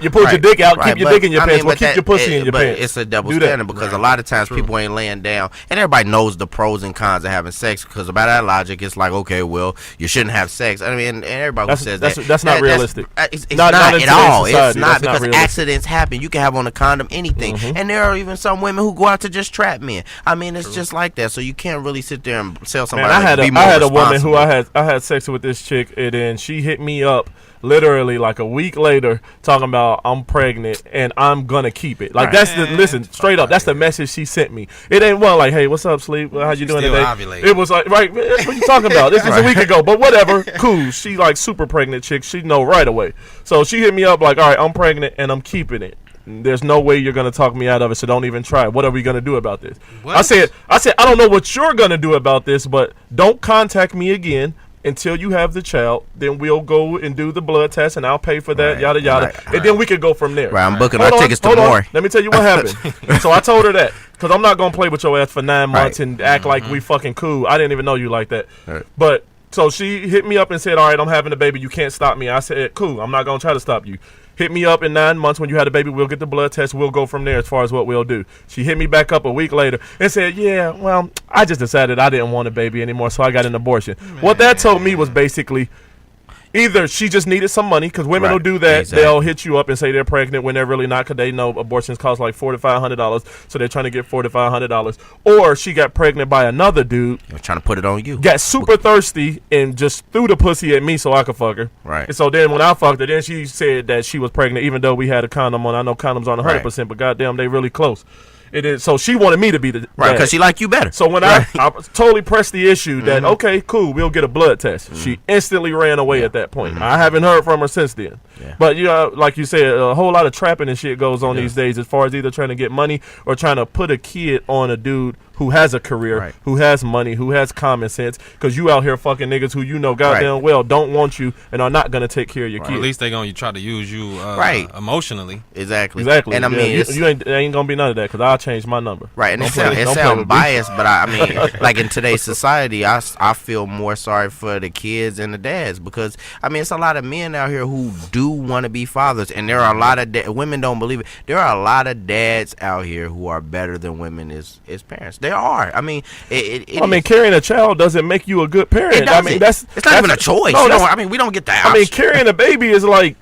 S2: You pulled your dick out, keep your dick in your pants, well, keep your pussy in your pants.
S3: It's a double standard because a lot of times people ain't laying down, and everybody knows the pros and cons of having sex because by that logic, it's like, okay, well, you shouldn't have sex. I mean, and everybody who says
S2: that's not realistic.
S3: It's not at all. It's not because
S2: realistic.
S3: accidents happen. You can have on a condom anything, and there are even some women who go out to just trap men. I mean, it's just like that. So you can't really sit there and tell somebody.
S2: Man, I had a woman who I had sex with this chick, and then she hit me up literally like a week later talking about I'm pregnant and I'm gonna keep it. Like listen, straight up, that's the message she sent me. It ain't one like, hey, what's up, Sleep? How you doing today?
S1: Ovulating.
S2: It was like, right, what you talking about? This was a week ago, but whatever, cool. She like super pregnant chick. She know right away. So she hit me up like, all right, I'm pregnant and I'm keeping it. There's no way you're gonna talk me out of it, so don't even try. What are we gonna do about this?
S1: What?
S2: I said, I don't know what you're gonna do about this, but don't contact me again until you have the child. Then we'll go and do the blood test, and I'll pay for that, yada yada, and then we can go from there.
S3: Right, I'm booking our tickets to more.
S2: Let me tell you what happened. So I told her that because I'm not gonna play with your ass for 9 months and act like we fucking cool. I didn't even know you like that, but. So she hit me up and said, all right, I'm having a baby. You can't stop me. I said, cool. I'm not going to try to stop you. Hit me up in 9 months when you had a baby. We'll get the blood test. We'll go from there as far as what we'll do. She hit me back up a week later and said, yeah, well, I just decided I didn't want a baby anymore, so I got an abortion. Man. What that told me was basically either she just needed some money because women will do that. Exactly. They'll hit you up and say they're pregnant when they're really not because they know abortions cost like $400 to $500, so they're trying to get $400 to $500. Or she got pregnant by another dude.
S3: You're trying to put it on you.
S2: Got super thirsty and just threw the pussy at me so I could fuck her.
S3: Right.
S2: And so then when I fucked her, then she said that she was pregnant even though we had a condom on. I know condoms aren't 100%, but goddamn, they really close. It is, so she wanted me to be the
S3: right because she like you better.
S2: So when I totally pressed the issue that okay, cool, we'll get a blood test. She instantly ran away at that point. I haven't heard from her since then. But you know, like you said, a whole lot of trapping and shit goes on these days as far as either trying to get money or trying to put a kid on a dude who has a career, who has money, who has common sense, because you out here fucking niggas who you know goddamn well don't want you and are not going to take care of your kids.
S1: At least they're going to try to use you emotionally.
S3: Exactly.
S2: And I mean, you ain't going to be none of that because I'll change my number.
S3: Right, and it sounds biased, but I mean, like in today's society, I feel more sorry for the kids and the dads because, I mean, it's a lot of men out here who do want to be fathers, and there are a lot of women don't believe it. There are a lot of dads out here who are better than women as parents. There are. I mean,
S2: carrying a child doesn't make you a good parent. I mean, it's
S3: not even a choice. No, I mean, we don't get that.
S2: I mean, carrying a baby is like.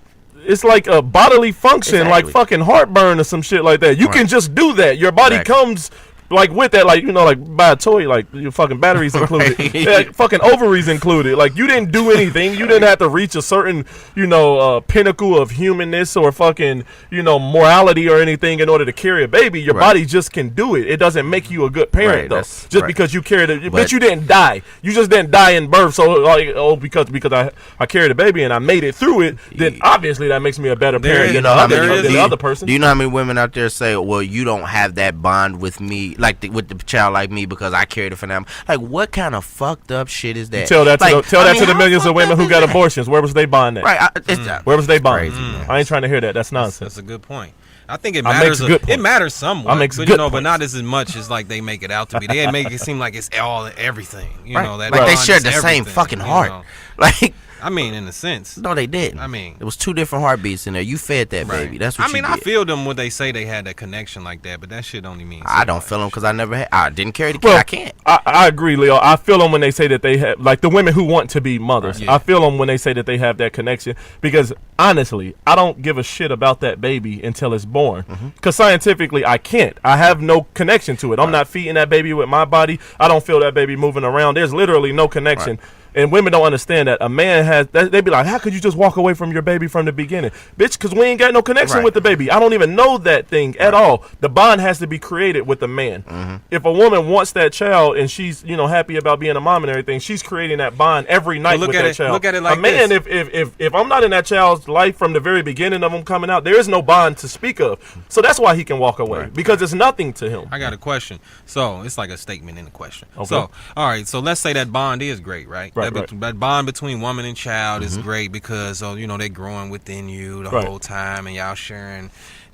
S2: It's like a bodily function, like fucking heartburn or some shit like that. You can just do that. Your body comes like with that, like, you know, like buy a toy, like your fucking batteries included, yeah, fucking ovaries included. Like, you didn't do anything. You didn't have to reach a certain, you know, pinnacle of humanness or fucking, you know, morality or anything in order to carry a baby. Your body just can do it. It doesn't make you a good parent though, just because you carried it. But you didn't die. You just didn't die in birth. So like, because I carried a baby and I made it through it, then obviously that makes me a better parent than the other person.
S3: Do you know how many women out there say, well, you don't have that bond with me, like with the child like me, because I carried it for them? Like, what kind of fucked up shit is that?
S2: Tell that to the millions of women who got abortions. Where was they bond at?
S3: Right.
S2: Where was they bond?
S3: Crazy,
S2: I ain't trying to hear that. That's nonsense.
S1: That's a good point. I think it matters. It matters somewhat, but you know, but not as much as like they make it out to be. They make it seem like it's all everything. You know, that
S3: like they shared the same fucking heart.
S1: You know?
S3: Like,
S1: I mean, in a sense.
S3: No, they didn't.
S1: I mean,
S3: it was two different heartbeats in there. You fed that baby. That's what you did.
S1: I feel them when they say they had that connection like that, but that shit only means
S3: I don't feel them because I never had. I didn't carry the kid. I can't.
S2: I agree, Leo. I feel them when they say that they have, like the women who want to be mothers. Yeah. I feel them when they say that they have that connection because honestly, I don't give a shit about that baby until it's born. Because scientifically, I can't. I have no connection to it. I'm not feeding that baby with my body. I don't feel that baby moving around. There's literally no connection. And women don't understand that a man has. They be like, "How could you just walk away from your baby from the beginning, bitch? Because we ain't got no connection with the baby. I don't even know that thing at all. The bond has to be created with the man. If a woman wants that child and she's happy about being a mom and everything, she's creating that bond every night with that child.
S1: Look at it like
S2: a man.
S1: This.
S2: If I'm not in that child's life from the very beginning of him coming out, there is no bond to speak of. So that's why he can walk away because it's nothing to him.
S1: I got a question. So it's like a statement in a question.
S2: Okay.
S1: So all right. So let's say that bond is great, right? That bond between woman and child is great because they're growing within you the whole time and y'all sharing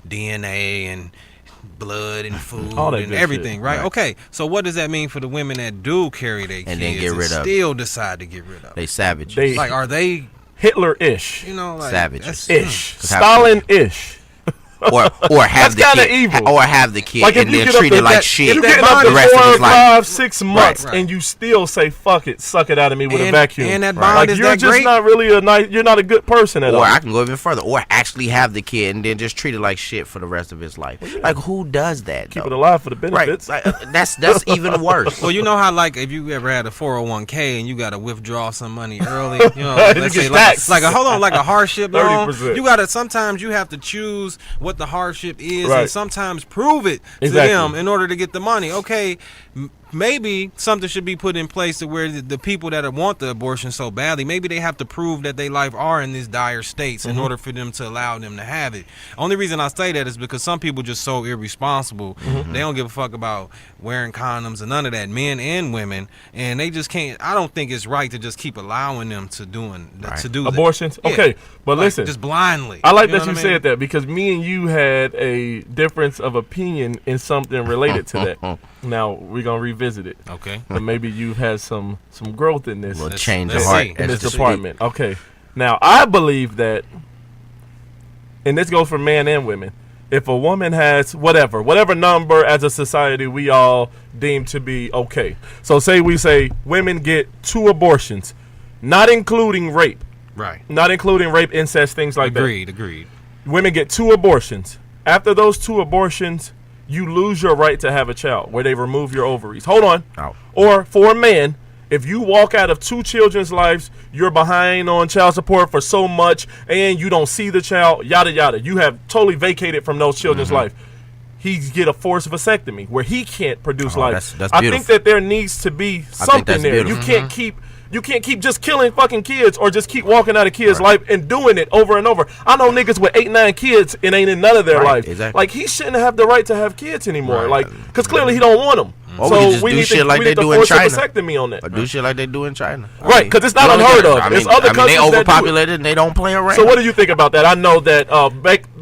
S1: DNA and blood and food and everything,
S2: shit.
S1: right? Okay, so what does that mean for the women that do carry their kids
S3: then get rid of
S1: still decide to get rid of?
S3: They savage.
S1: Like, are they
S2: Hitler-ish?
S1: Like
S3: savages
S2: ish, Stalin-ish.
S3: or have the kid,
S2: evil.
S3: Or have the kid
S2: like
S3: and then treat it like shit.
S2: If you get up to 4, 5, 6 months and you still say fuck it, suck it out of me with a vacuum,
S1: and that bond is
S2: you're
S1: that
S2: just
S1: great?
S2: not really you're not a good person at all.
S3: Or I can go even further, or actually have the kid and then just treat it like shit for the rest of his life. Like, who does that?
S2: Keep it alive for the benefits.
S3: Right. That's even worse.
S1: Well, you know how like if you ever had a 401k and you got to withdraw some money early, let's say like a hardship loan, you got to sometimes you have to choose what the hardship is and sometimes prove it to them in order to get the money. Okay, maybe something should be put in place to where the people that want the abortion so badly, maybe they have to prove that their life are in these dire states in order for them to allow them to have it. Only reason I say that is because some people just so irresponsible. They don't give a fuck about wearing condoms and none of that, men and women, and they just can't. I don't think it's right to just keep allowing them to do
S2: abortions.
S1: That.
S2: Okay, but listen,
S1: just blindly.
S2: I like that you said that because me and you had a difference of opinion in something related to that. Now we're gonna revisit it.
S1: Okay.
S2: But maybe you've had some growth in this.
S3: We'll change of heart
S2: in this department. Okay. Now I believe that, and this goes for men and women. If a woman has whatever number as a society we all deem to be okay. So say women get 2 abortions, not including rape.
S1: Right.
S2: Not including rape, incest, things like that.
S1: Agreed.
S2: Women get 2 abortions. After those 2 abortions, you lose your right to have a child where they remove your ovaries. Hold on.
S3: Oh.
S2: Or for a man, if you walk out of 2 children's lives, you're behind on child support for so much and you don't see the child, yada, yada. You have totally vacated from those children's life. He get a forced vasectomy where he can't produce life.
S3: That's
S2: I think that there needs to be something there.
S3: Beautiful.
S2: You can't keep just killing fucking kids or just keep walking out of kids' life and doing it over and over. I know niggas with 8, 9 kids and ain't in none of their life.
S3: Exactly.
S2: Like, he shouldn't have the right to have kids anymore. Like, because clearly he don't want them.
S3: So we need to force a
S2: vasectomy on that.
S3: Or do shit like they do in China.
S2: Right, because it's not unheard of. It's other countries
S3: they overpopulated and they don't play around.
S2: So what do you think about that? I know that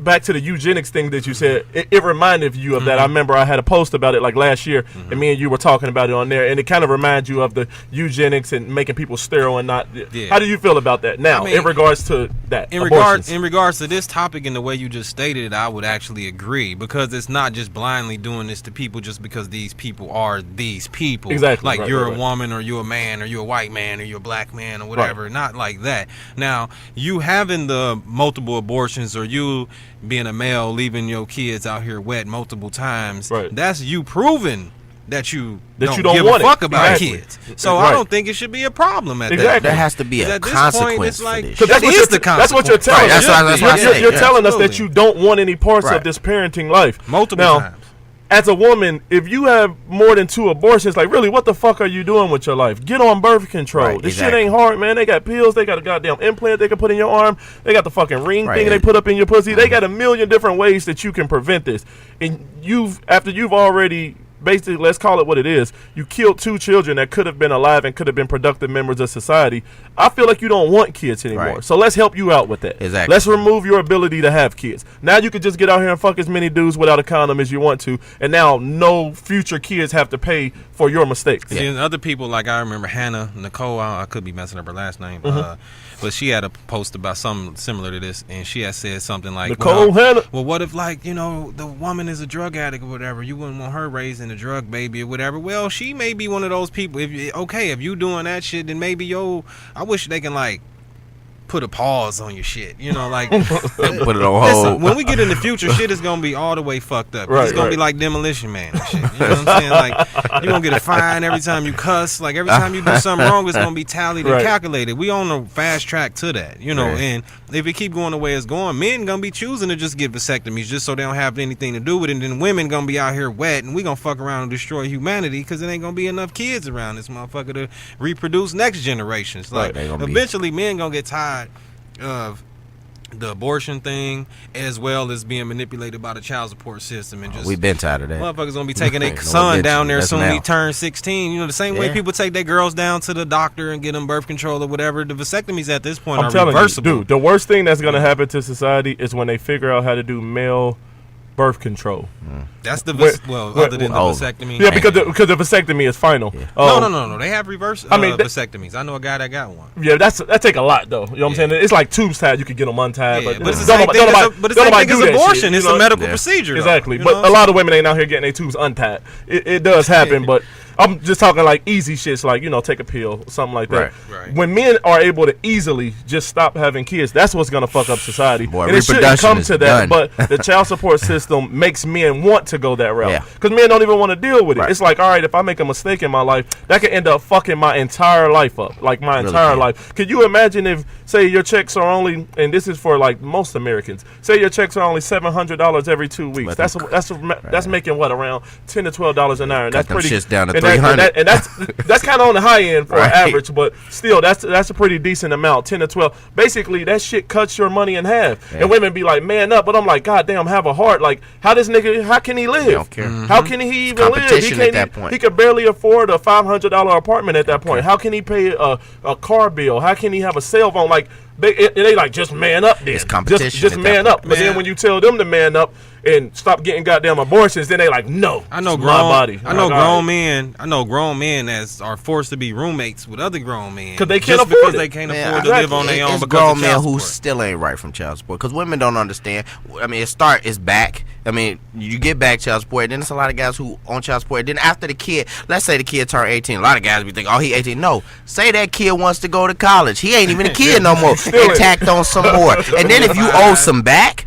S2: back to the eugenics thing that you said, it reminded you of that. I remember I had a post about it like last year, and me and you were talking about it on there, and it kind of reminds you of the eugenics and making people sterile and not. Yeah. How do you feel about that now in regards to that?
S1: In regards to this topic and the way you just stated it, I would actually agree because it's not just blindly doing this to people just because these people are these people.
S2: Exactly.
S1: Like you're a woman or you're a man or you're a white man or you're a black man or whatever. Not like that. Now, you having the multiple abortions or you being a male leaving your kids out here wet multiple times, that's you proving that you
S2: don't
S1: give
S2: want
S1: a fuck
S2: it.
S1: about
S2: Exactly.
S1: kids. So I don't think it should be a problem at that.
S3: There has to be a
S1: At this
S3: consequence
S1: point, it's
S3: for
S1: like,
S3: this.
S2: Because
S1: That's
S2: what you're telling
S3: Right,
S2: us.
S3: that's what I say.
S2: You're
S3: Yeah,
S2: telling us that
S1: absolutely.
S2: you don't want any parts
S3: Right.
S2: of this parenting life.
S1: Multiple
S2: Now,
S1: times.
S2: as a woman, if you have more than 2 abortions, like really, what the fuck are you doing with your life? Get on birth control.
S3: Right,
S2: This
S3: exactly.
S2: shit ain't hard, man. They got pills. They got a goddamn implant they can put in your arm. They got the fucking ring
S3: Right.
S2: thing they put up in your pussy. They got a million different ways that you can prevent this. And after you've already, basically, let's call it what it is, you killed 2 children that could have been alive and could have been productive members of society. I feel like you don't want kids anymore.
S3: Right.
S2: So let's help you out with that.
S3: Exactly.
S2: Let's remove your ability to have kids. Now you can just get out here and fuck as many dudes without a condom as you want to, and now no future kids have to pay for your mistakes.
S1: See, and other people, like I remember Hannah Nicole, I could be messing up her last name, but she had a post about something similar to this, and she had said something like,
S2: Nicole Hannah.
S1: well, what if, like, you know, the woman is a drug addict or whatever, you wouldn't want her raising a drug baby or whatever. Well, she may be one of those people. If you doing that shit, then maybe I wish they can, like, put a pause on your shit, you know, like
S3: Put it on
S1: listen,
S3: hold.
S1: when we get in the future, shit is gonna be all the way fucked up.
S2: Right,
S1: It's gonna be
S2: right.
S1: like Demolition Man and shit. You know what I'm saying? Like, you're gonna get a fine every time you cuss. Like, every time you do something wrong, it's gonna be tallied and
S2: Right.
S1: calculated. We on a fast track to that, you know.
S3: Right.
S1: And if it keep going the way it's going, men gonna be choosing to just get vasectomies just so they don't have anything to do with it. And then women gonna be out here wet, and we gonna fuck around and destroy humanity because it ain't gonna be enough kids around this motherfucker to reproduce next generations. Like,
S3: Right, they gonna be-
S1: eventually, men gonna get tired of the abortion thing, as well as being manipulated by the child support system, and just
S3: We've been tired of that.
S1: motherfuckers gonna be taking their
S3: No,
S1: son
S3: eventually,
S1: down there
S3: that's
S1: soon
S3: now.
S1: he turns 16. You know, the same way
S3: Yeah.
S1: people take their girls down to the doctor and get them birth control or whatever. The vasectomies at this point
S2: I'm
S1: are
S2: telling
S1: reversible.
S2: you, dude, the worst thing that's going to happen to society is when they figure out how to do male birth control.
S1: That's the
S2: Wait,
S1: other than the
S3: oh.
S1: vasectomy.
S2: Yeah, because the vasectomy is final.
S1: No. They have reverse
S2: I mean,
S1: vasectomies. I know a guy that got one.
S2: Yeah, that take a lot though. You know what I'm saying? It's like tubes tied. You could get them untied,
S1: Yeah,
S2: but
S1: but it's the
S2: don't
S1: same
S2: nobody-
S1: thing
S2: don't
S1: as
S2: nobody-
S1: but it's
S2: don't
S1: the same
S2: nobody
S1: thing
S2: do
S1: as
S2: that
S1: abortion.
S2: shit,
S1: It's
S2: you
S1: a
S2: know?
S1: medical
S3: Yeah.
S1: procedure. though.
S2: Exactly.
S1: You
S2: But
S1: know?
S2: a lot of women ain't out here getting their tubes untied. It does happen, but I'm just talking like easy shits, like, you know, take a pill, something like that.
S1: Right.
S2: When men are able to easily just stop having kids, that's what's gonna fuck up society.
S3: Boy,
S2: and it shouldn't
S3: reproduction
S2: come
S3: is
S2: to that,
S3: done.
S2: but the child support system makes men want to go that route
S3: Yeah.
S2: because men don't even want to deal with it.
S3: Right.
S2: It's like, all right, if I make a mistake in my life, that could end up fucking my entire life up, like my
S3: Really
S2: entire
S3: can.
S2: life. Could you imagine if, say, your checks are only, and this is for like most Americans, say your checks are only $700 every 2 weeks.
S3: But
S2: That's making what, around $10 to $12 an hour. And that's
S3: them
S2: pretty.
S3: shits down to
S2: and that-
S3: 300.
S2: and that's kind of on the high end for
S3: Right.
S2: average, but still, that's a pretty decent amount. 10 to 12. Basically, that shit cuts your money in half.
S3: Yeah.
S2: And women be like, man up, but I'm like, God damn, have a heart. Like, how can he live?
S3: They don't care.
S2: How can he even live? He
S3: competition at
S2: can't.
S3: that point.
S2: He could barely afford a $500 apartment at that point. How can he pay a car bill? How can he have a cell phone? Like, they like, just man up then.
S3: It's competition
S2: Just
S3: at that
S2: man
S3: point.
S2: up. But then
S1: Man.
S2: when you tell them to man up and stop getting goddamn abortions, then they like, no.
S1: I know
S2: it's my body.
S1: I know
S2: Like, all right.
S1: I know grown men that are forced to be roommates with other grown men
S2: 'Cause they can't
S1: just
S2: afford
S1: because
S2: it.
S1: they can't
S3: Man,
S1: afford to live on
S2: exactly.
S1: their own
S3: It's
S1: because
S3: grown
S1: of
S3: men
S1: child
S3: who
S1: support.
S3: still ain't right from child support because women don't understand. I mean, it's back. I mean, you get back child support, and then there's a lot of guys who on child support. Then after the kid, let's say the kid turned 18, a lot of guys be thinking, oh, he 18. No, say that kid wants to go to college. He ain't even a kid no more. And tacked on some more. And then if you owe some back,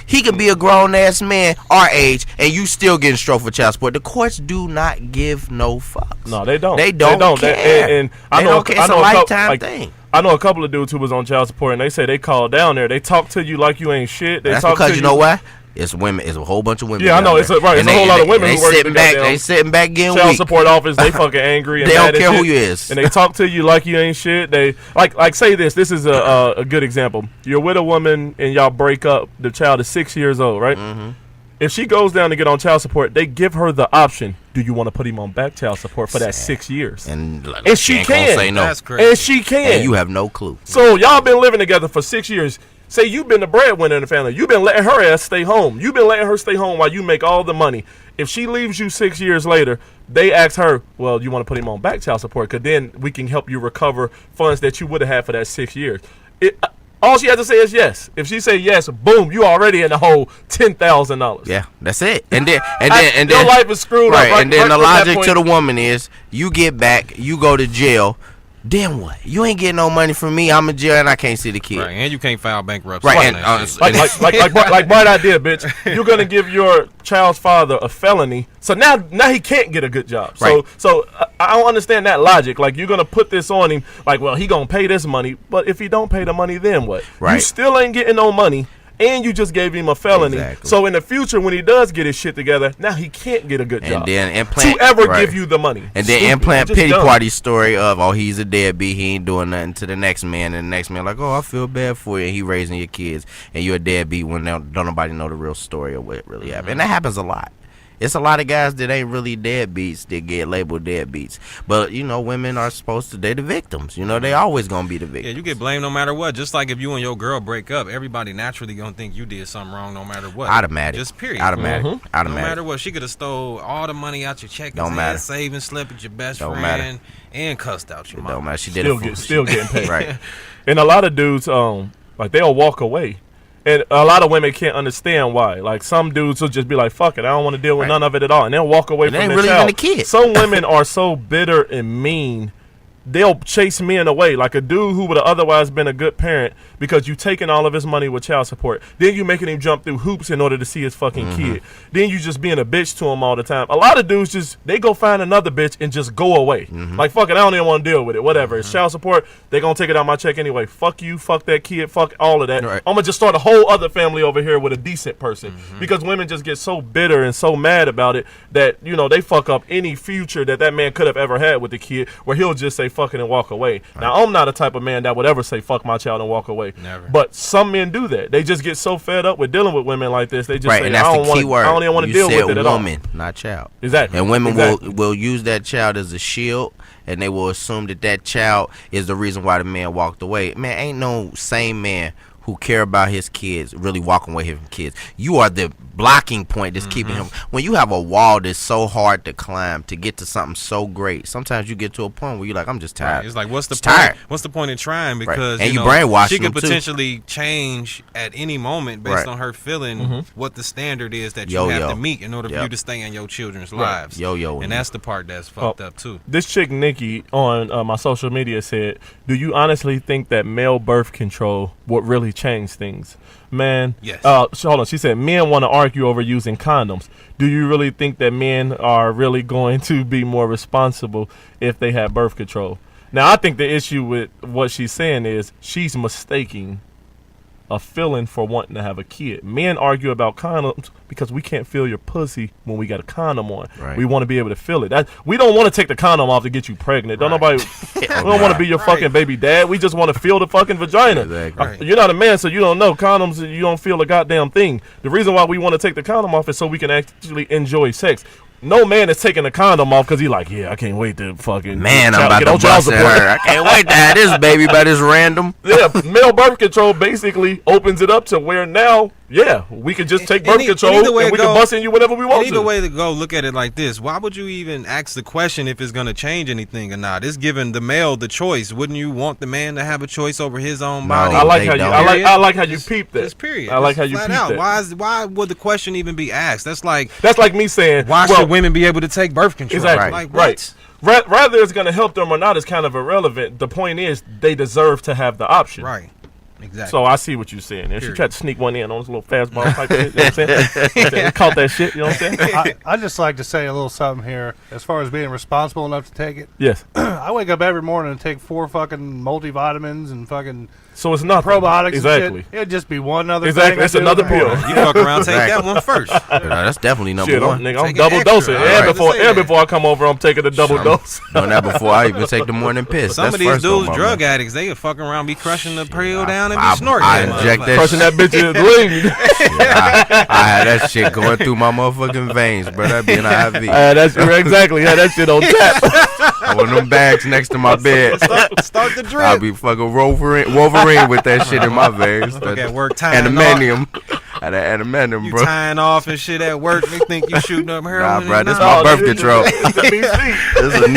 S3: he can be a grown ass man our age, and you still getting stroked for child support. The courts do not give no fucks.
S2: No, they don't.
S3: They don't care.
S2: And I
S3: They
S2: know,
S3: don't care.
S2: I
S3: It's
S2: know
S3: a
S2: cou-
S3: lifetime
S2: like,
S3: thing.
S2: I know a couple of dudes who was on child support, and they say they called down there. They talk to you like you ain't shit. They
S3: That's
S2: talk
S3: because
S2: to
S3: you know why? It's women. It's a whole bunch of women.
S2: Yeah, I
S3: down
S2: know.
S3: there.
S2: It's a- right, it's
S3: And
S2: a whole lot of
S3: and
S2: women
S3: they
S2: who work
S3: sitting
S2: the
S3: back.
S2: goddamn
S3: They sitting back getting
S2: child
S3: weak.
S2: support office. They fucking angry. And
S3: They
S2: mad
S3: don't
S2: as
S3: care who
S2: shit.
S3: you is.
S2: And they talk to you like you ain't shit. They like say this. This is a good example. You're with a woman and y'all break up. The child is 6 years old, right?
S3: Mm-hmm.
S2: If she goes down to get on child support, they give her the option. Do you want to put him on back child support for that 6 years?
S3: And
S2: she
S3: ain't gonna
S2: can.
S3: say no.
S1: That's crazy.
S2: And she can.
S3: And you have no clue.
S2: So y'all been living together for 6 years. Say you've been the breadwinner in the family. You've been letting her ass stay home. You've been letting her stay home while you make all the money. If she leaves you 6 years later, they ask her, well, you want to put him on back child support? Because then we can help you recover funds that you would have had for that 6 years. All she has to say is yes. If she say yes, boom, you already in the hole $10,000.
S3: Yeah, that's it. And then
S2: your life is screwed
S3: right,
S2: up.
S3: And then the
S2: from that
S3: logic
S2: point.
S3: to the woman is, you get back, you go to jail. then what? You ain't getting no money from me. I'm in jail and I can't see the kid.
S1: Right, and you can't file bankruptcy.
S3: Right,
S1: on
S3: and,
S1: that shit.
S2: like bright idea, bitch. You're gonna give your child's father a felony, so now he can't get a good job.
S3: Right.
S2: So I don't understand that logic. Like, you're gonna put this on him, like, well, he gonna pay this money, but if he don't pay the money, then what?
S3: Right.
S2: You still ain't getting no money. And you just gave him a felony.
S3: Exactly.
S2: So in the future, when he does get his shit together, now he can't get a good
S3: And
S2: job.
S3: then implant
S2: to ever
S3: right.
S2: give you the money.
S3: And then
S2: Stupid.
S3: implant
S2: Just
S3: pity
S2: dumb.
S3: party story of, oh, he's a deadbeat, he ain't doing nothing to the next man, and the next man like, oh, I feel bad for you, and he raising your kids, and you're a deadbeat when don't nobody know the real story of what really happened. And that happens a lot. It's a lot of guys that ain't really deadbeats that get labeled deadbeats. But, you know, women are supposed to, they're the victims. You know, they always going to be the victims.
S1: Yeah, you get blamed no matter what. Just like if you and your girl break up, everybody naturally gonna think you did something wrong no matter what.
S3: Automatic.
S1: Just period.
S3: Automatic.
S2: Mm-hmm.
S3: Automatic.
S1: No matter what. She could have stole all the money out your check,
S3: Don't matter.
S1: saving slip at your best
S3: Don't
S1: friend,
S3: matter.
S1: and cussed out your
S3: It
S1: mom.
S3: don't matter. She did it.
S2: Still getting paid.
S3: Right.
S2: And a lot of dudes, like, they'll walk away. And a lot of women can't understand why. Like, some dudes will just be like, fuck it, I don't want to deal with
S3: Right.
S2: none of it at all. And they'll walk away
S3: And
S2: from
S3: they
S2: their
S3: ain't really
S2: child.
S3: even a kid.
S2: Some women are so bitter and mean, they'll chase men away. Like a dude who would have otherwise been a good parent because you taking all of his money with child support. Then you making him jump through hoops in order to see his fucking kid. Then you just being a bitch to him all the time. A lot of dudes just, they go find another bitch and just go away. Like, fuck it, I don't even want to deal with it. Whatever. It's child support. They gonna take it out my check anyway. Fuck you, fuck that kid, fuck all of that.
S3: Right.
S2: I'm gonna just start a whole other family over here with a decent person. Because women just get so bitter and so mad about it that, you know, they fuck up any future that man could have ever had with the kid, where he'll just say fuck it and walk away. Now, I'm not a type of man that would ever say fuck my child and walk away.
S1: Never.
S2: But some men do that. They just get so fed up with dealing with women like this. They just
S3: Right,
S2: say,
S3: and that's
S2: I don't
S3: the key
S2: want
S3: word.
S2: I don't even want to
S3: You
S2: deal
S3: said
S2: with it at all.
S3: woman, not child.
S2: Exactly.
S3: And women
S2: Exactly.
S3: will use that child as a shield, and they will assume that child is the reason why the man walked away. Man, ain't no same man who care about his kids really walking away from kids. You are the blocking point that's keeping him. When you have a wall that's so hard to climb to get to something so great, sometimes you get to a point where you're like, I'm just tired.
S1: Right. It's like, what's the
S3: Just
S1: point?
S3: tired.
S1: What's the point in trying?
S3: Right.
S1: Because
S3: And
S1: you
S3: you
S1: know,
S3: brainwashing
S1: she could
S3: them, too.
S1: potentially change at any moment based
S3: Right.
S1: on her feeling what the standard is that you have to meet in order for
S3: Yep.
S1: you to stay in your children's lives.
S3: Yo-yo.
S1: And that's the part that's fucked up too.
S2: This chick Nikki on my social media said, "Do you honestly think that male birth control would really change things?" Man,
S1: Yes.
S2: Hold on. She said men want to argue over using condoms. Do you really think that men are really going to be more responsible if they have birth control? Now, I think the issue with what she's saying is she's mistaking a feeling for wanting to have a kid. Men argue about condoms because we can't feel your pussy when we got a condom on.
S3: Right.
S2: We want to be able to feel it. We don't want to take the condom off to get you pregnant. Don't nobody. We don't want to be your fucking baby dad. We just want to feel the fucking vagina.
S3: Exactly.
S1: Right.
S2: You're not a man, so you don't know condoms. You don't feel a goddamn thing. The reason why we want to take the condom off is so we can actually enjoy sex. No man is taking the condom off because he's like, yeah, I can't wait to fucking
S3: Man, I'm about
S2: get
S3: to
S2: on child
S3: bust at
S2: support.
S3: her. I can't wait to have this baby, but it's random.
S2: Yeah, male birth control basically opens it up to where now, yeah, we can just take birth
S1: Any-
S2: control
S1: either way
S2: and we
S1: it
S2: can
S1: go-
S2: bust in you whenever we want
S1: And either
S2: to.
S1: way to go, look at it like this. Why would you even ask the question if it's going to change anything or not? It's giving the male the choice. Wouldn't you want the man to have a choice over his own
S3: No.
S1: body?
S2: I like
S3: They
S2: how you.
S3: don't.
S2: I like how you peep that.
S1: Just period.
S2: I like how
S1: Just
S2: you
S1: flat
S2: peep
S1: out.
S2: that.
S1: Why would the question even be asked? That's like,
S2: That's like me saying,
S1: why
S2: well,
S1: should women be able to take birth control?
S2: Exactly.
S1: Like,
S2: Right.
S1: what?
S2: Rather it's going to help them or not is kind of irrelevant. The point is they deserve to have the option.
S1: Right. Exactly.
S2: So I see what you're saying. If she
S1: Period.
S2: tried to sneak one in on this little fastball type shit, you know what I'm saying? Caught that shit, you know what I'm saying?
S4: I just like to say a little something here as far as being responsible enough to take it.
S2: Yes.
S4: I wake up every morning and take 4 fucking multivitamins and fucking
S2: So it's nothing.
S4: probiotics
S2: Exactly.
S4: and shit. It'd just be one other
S2: Exactly.
S4: thing. I
S2: It's
S4: do in
S2: another
S4: the
S2: pill.
S4: morning.
S1: You fuck around, take
S3: Exactly.
S1: that one first.
S3: That's definitely number
S2: Shit,
S3: one.
S2: I'm
S1: Take
S2: double
S1: an extra.
S2: dosing.
S1: All
S2: And
S1: right.
S2: before
S1: Say that.
S2: before I come over, I'm taking a double dose.
S3: Doing that before I even take the morning piss.
S1: Some
S3: That's
S1: of these
S3: first on
S1: dudes,
S3: my
S1: drug
S3: mind.
S1: addicts, they fucking around, be crushing the pill down and
S3: I-
S1: be snorting.
S3: I
S1: that
S3: inject
S1: motherfucker.
S3: that
S2: Crushing that bitch's lean.
S3: I had that shit going through my motherfucking veins, bro. That be an IV.
S2: That's exactly. Had that shit on tap.
S3: I want them bags next to my bed.
S1: Start the drip.
S3: I'll be fucking Wolverine with that shit in my veins.
S1: Look at work tying
S3: Adamantium. I had adamantium,
S1: You
S3: bro.
S1: tying off and shit at work. They think you shooting up heroin.
S3: Nah, bro,
S1: and
S3: this
S1: nah.
S3: my birth control.
S2: It's the BC.
S3: This is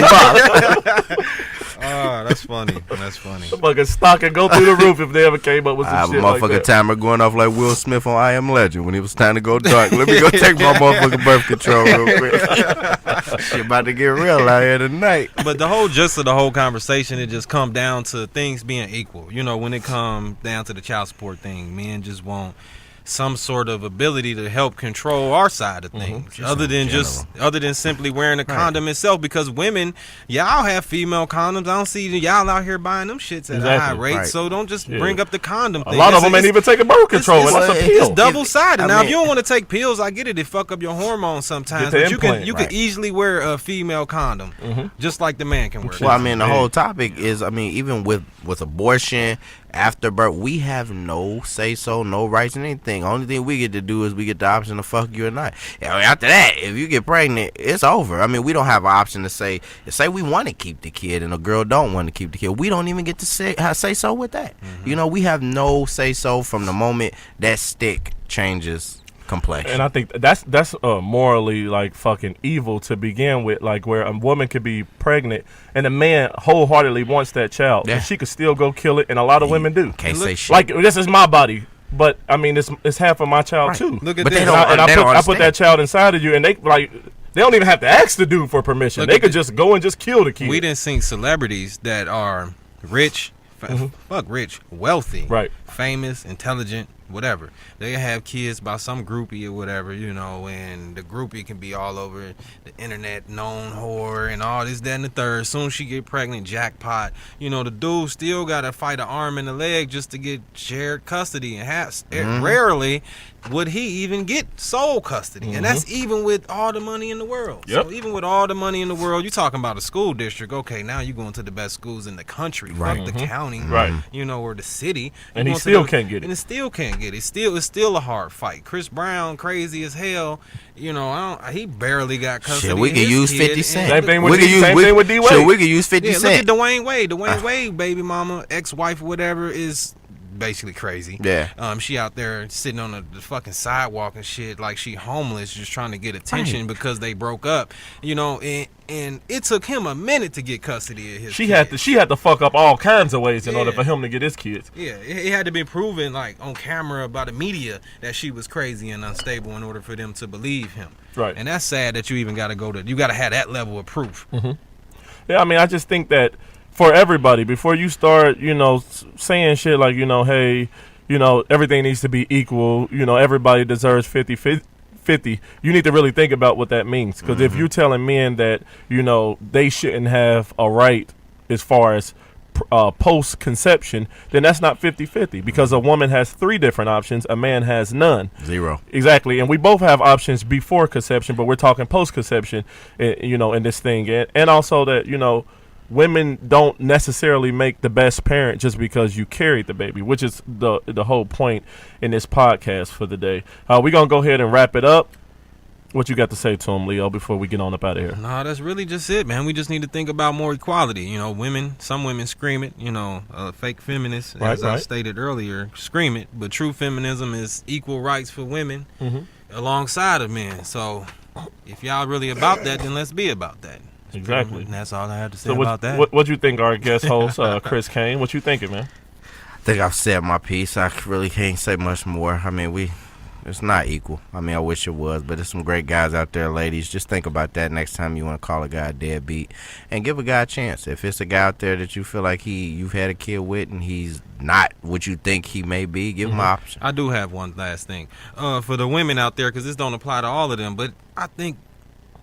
S3: not.
S1: Oh, that's funny. That's funny.
S2: Fucking stock and go through the roof if they ever came up with
S3: I
S2: some
S3: have a
S2: shit like
S3: motherfucking
S2: that.
S3: timer going off like Will Smith on I Am Legend when it was time to go dark. Let me go take my motherfucking birth control real quick. Shit about to get real out here tonight.
S1: But the whole gist of the whole conversation, it just come down to things being equal. You know, when it come down to the child support thing, men just want some sort of ability to help control our side of things, other than simply wearing a condom itself. Because women, y'all have female condoms. I don't see y'all out here buying them shits at a high rate.
S3: Right.
S1: So don't just bring up the condom thing.
S2: A lot of them ain't even taking birth control, and that's a pill.
S1: It's double sided. Now,
S3: mean,
S1: if you don't want to take pills, I get it. It fuck up your hormones sometimes.
S2: Get the
S1: But you
S2: implant,
S1: can easily wear a female condom, just like the man can wear.
S3: Well, I mean, the whole topic is, I mean, even with abortion, after birth, we have no say so, no rights in anything. Only thing we get to do is we get the option to fuck you or not. After that, if you get pregnant, it's over. I mean, we don't have an option to say we want to keep the kid and a girl don't want to keep the kid. We don't even get to say so with that. You know, we have no say so from the moment that stick changes complexion.
S2: And I think that's morally like fucking evil to begin with, like where a woman could be pregnant and a man wholeheartedly wants that child, and she could still go kill it, and a lot of women do.
S3: Can't say shit.
S2: Like, this is my body, but I mean it's half of my child too.
S1: Look at
S3: But
S1: this.
S3: they don't-
S2: I put that child inside of you, and they don't even have to ask the dude for permission.
S1: Look
S2: They
S1: at
S2: could just go and just kill the kid.
S1: We didn't see celebrities that are rich, rich, wealthy,
S2: Right.
S1: famous, intelligent, whatever. They have kids by some groupie or whatever, you know, and the groupie can be all over the internet, known whore, and all this, that, and the third. As soon as she get pregnant, jackpot. You know, the dude still got to fight an arm and a leg just to get shared custody, and rarely would he even get sole custody. And that's even with all the money in the world.
S2: Yep.
S1: So even with all the money in the world, you're talking about a school district. Okay, now you're going to the best schools in the country. Fuck the county.
S2: Right.
S1: You know, or the city.
S2: And
S1: You're
S2: he
S1: going to
S2: still
S1: the-
S2: can't get it.
S1: And it still can't get it. It's still a hard fight. Chris Brown, crazy as hell. You know, he barely got custody.
S3: Shit, we
S1: of
S3: could
S1: his
S3: use
S1: kid,
S3: 50
S1: and-
S3: Cent.
S2: Same thing with
S3: We could use
S2: D Wade.
S3: Shit, we could use 50
S1: Yeah, look
S3: Cent.
S1: at Dwayne Wade. Dwayne Wade, baby mama, ex-wife, or whatever, is basically crazy.
S3: Yeah.
S1: She out there sitting on the fucking sidewalk and shit like she homeless, just trying to get attention because they broke up. You know, and it took him a minute to get custody of his.
S2: She
S1: kid.
S2: had to fuck up all kinds of ways in
S1: Yeah.
S2: order for him to get his kids.
S1: Yeah, it had to be proven like on camera by the media that she was crazy and unstable in order for them to believe him.
S2: Right.
S1: And that's sad that you even got to you got to have that level of proof.
S2: Yeah, I mean, I just think that for everybody, before you start, you know, saying shit like, you know, hey, you know, everything needs to be equal, you know, everybody deserves 50-50, you need to really think about what that means. Because if you're telling men that, you know, they shouldn't have a right as far as post-conception, then that's not 50-50, because a woman has 3 different options, a man has none.
S3: 0.
S2: Exactly, and we both have options before conception, but we're talking post-conception, you know, in this thing. And also that, you know, women don't necessarily make the best parent just because you carried the baby, which is the whole point in this podcast for the day. We're going to go ahead and wrap it up. What you got to say to him, Leo, before we get on up out of here?
S1: No, that's really just it, man. We just need to think about more equality. You know, some women scream it, you know, fake feminists, as I stated earlier, scream it. But true feminism is equal rights for women alongside of men. So if y'all really about that, then let's be about that.
S2: Exactly.
S1: And that's all I have to say
S2: So
S1: about that.
S2: what you think, our guest host, Chris Caine? What you thinking, man?
S3: I think I've said my piece. I really can't say much more. I mean, it's not equal. I mean, I wish it was, but there's some great guys out there, ladies. Just think about that next time you want to call a guy a deadbeat, and give a guy a chance. If it's a guy out there that you feel like you've had a kid with and he's not what you think he may be, give him an option.
S1: I do have one last thing for the women out there, because this don't apply to all of them, but I think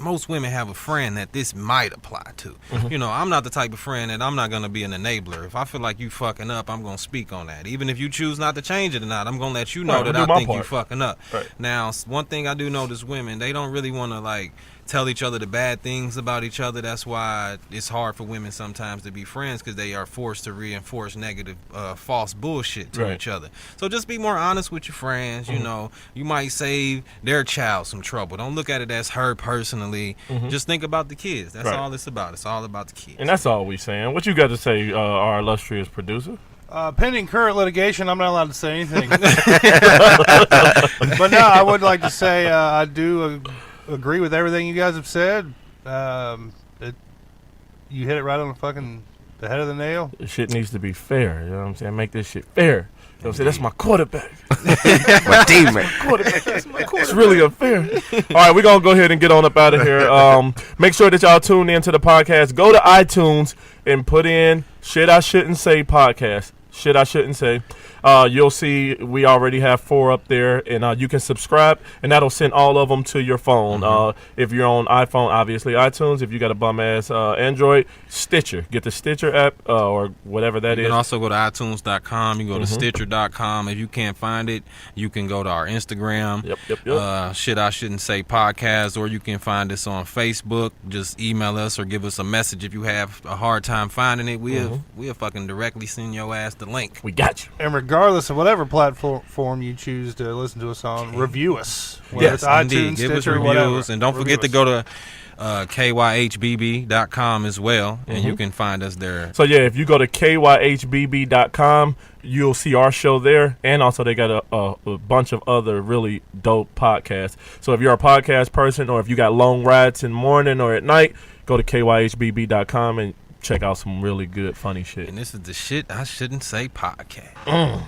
S1: most women have a friend that this might apply to. You know, I'm not the type of friend that I'm not going to be an enabler. If I feel like you fucking up, I'm going to speak on that. Even if you choose not to change it or not, I'm going to let you know that I think you fucking up.
S2: Right.
S1: Now, one thing I do notice, women, they don't really want to like tell each other the bad things about each other. That's why it's hard for women sometimes to be friends, because they are forced to reinforce negative, false bullshit to each other. So just be more honest with your friends. You know, you might save their child some trouble. Don't look at it as her personally. Just think about the kids. That's all it's about. It's all about the kids.
S2: And that's all we saying. What you got to say, our illustrious producer?
S4: Pending current litigation, I'm not allowed to say anything. But no, I would like to say I do agree with everything you guys have said. You hit it right on the fucking The head of the nail.
S2: The shit needs to be fair. You know what I'm saying? Make this shit fair. You know what I'm saying? That's my quarterback.
S3: My teammate.
S2: Quarterback. That's my quarterback. It's really unfair. All right, we're going to go ahead and get on up out of here. Make sure that y'all tune in to the podcast. Go to iTunes and put in Shit I Shouldn't Say podcast. Shit I Shouldn't Say. You'll see we already have 4 up there, and you can subscribe, and that'll send all of them to your phone. If you're on iPhone, obviously iTunes. If you got a bum-ass Android, Stitcher. Get the Stitcher app or whatever that is.
S1: You can also go to iTunes.com. You can go to Stitcher.com. If you can't find it, you can go to our Instagram.
S2: Yep.
S1: Shit I Shouldn't Say podcast, or you can find us on Facebook. Just email us or give us a message if you have a hard time finding it. We'll fucking directly send your ass the link.
S2: We got you.
S4: And regardless of whatever platform you choose to listen to us on, review us. Whether
S2: Yes,
S4: it's iTunes,
S1: Indeed. Give us
S4: Stitcher,
S1: reviews,
S4: whatever.
S1: and don't forget to go to KYHBB.com as well, and you can find us there.
S2: So, yeah, if you go to KYHBB.com, you'll see our show there, and also they got a bunch of other really dope podcasts. So if you're a podcast person, or if you got long rides in the morning or at night, go to KYHBB.com and check out some really good, funny shit.
S1: And this is the Shit I Shouldn't Say podcast.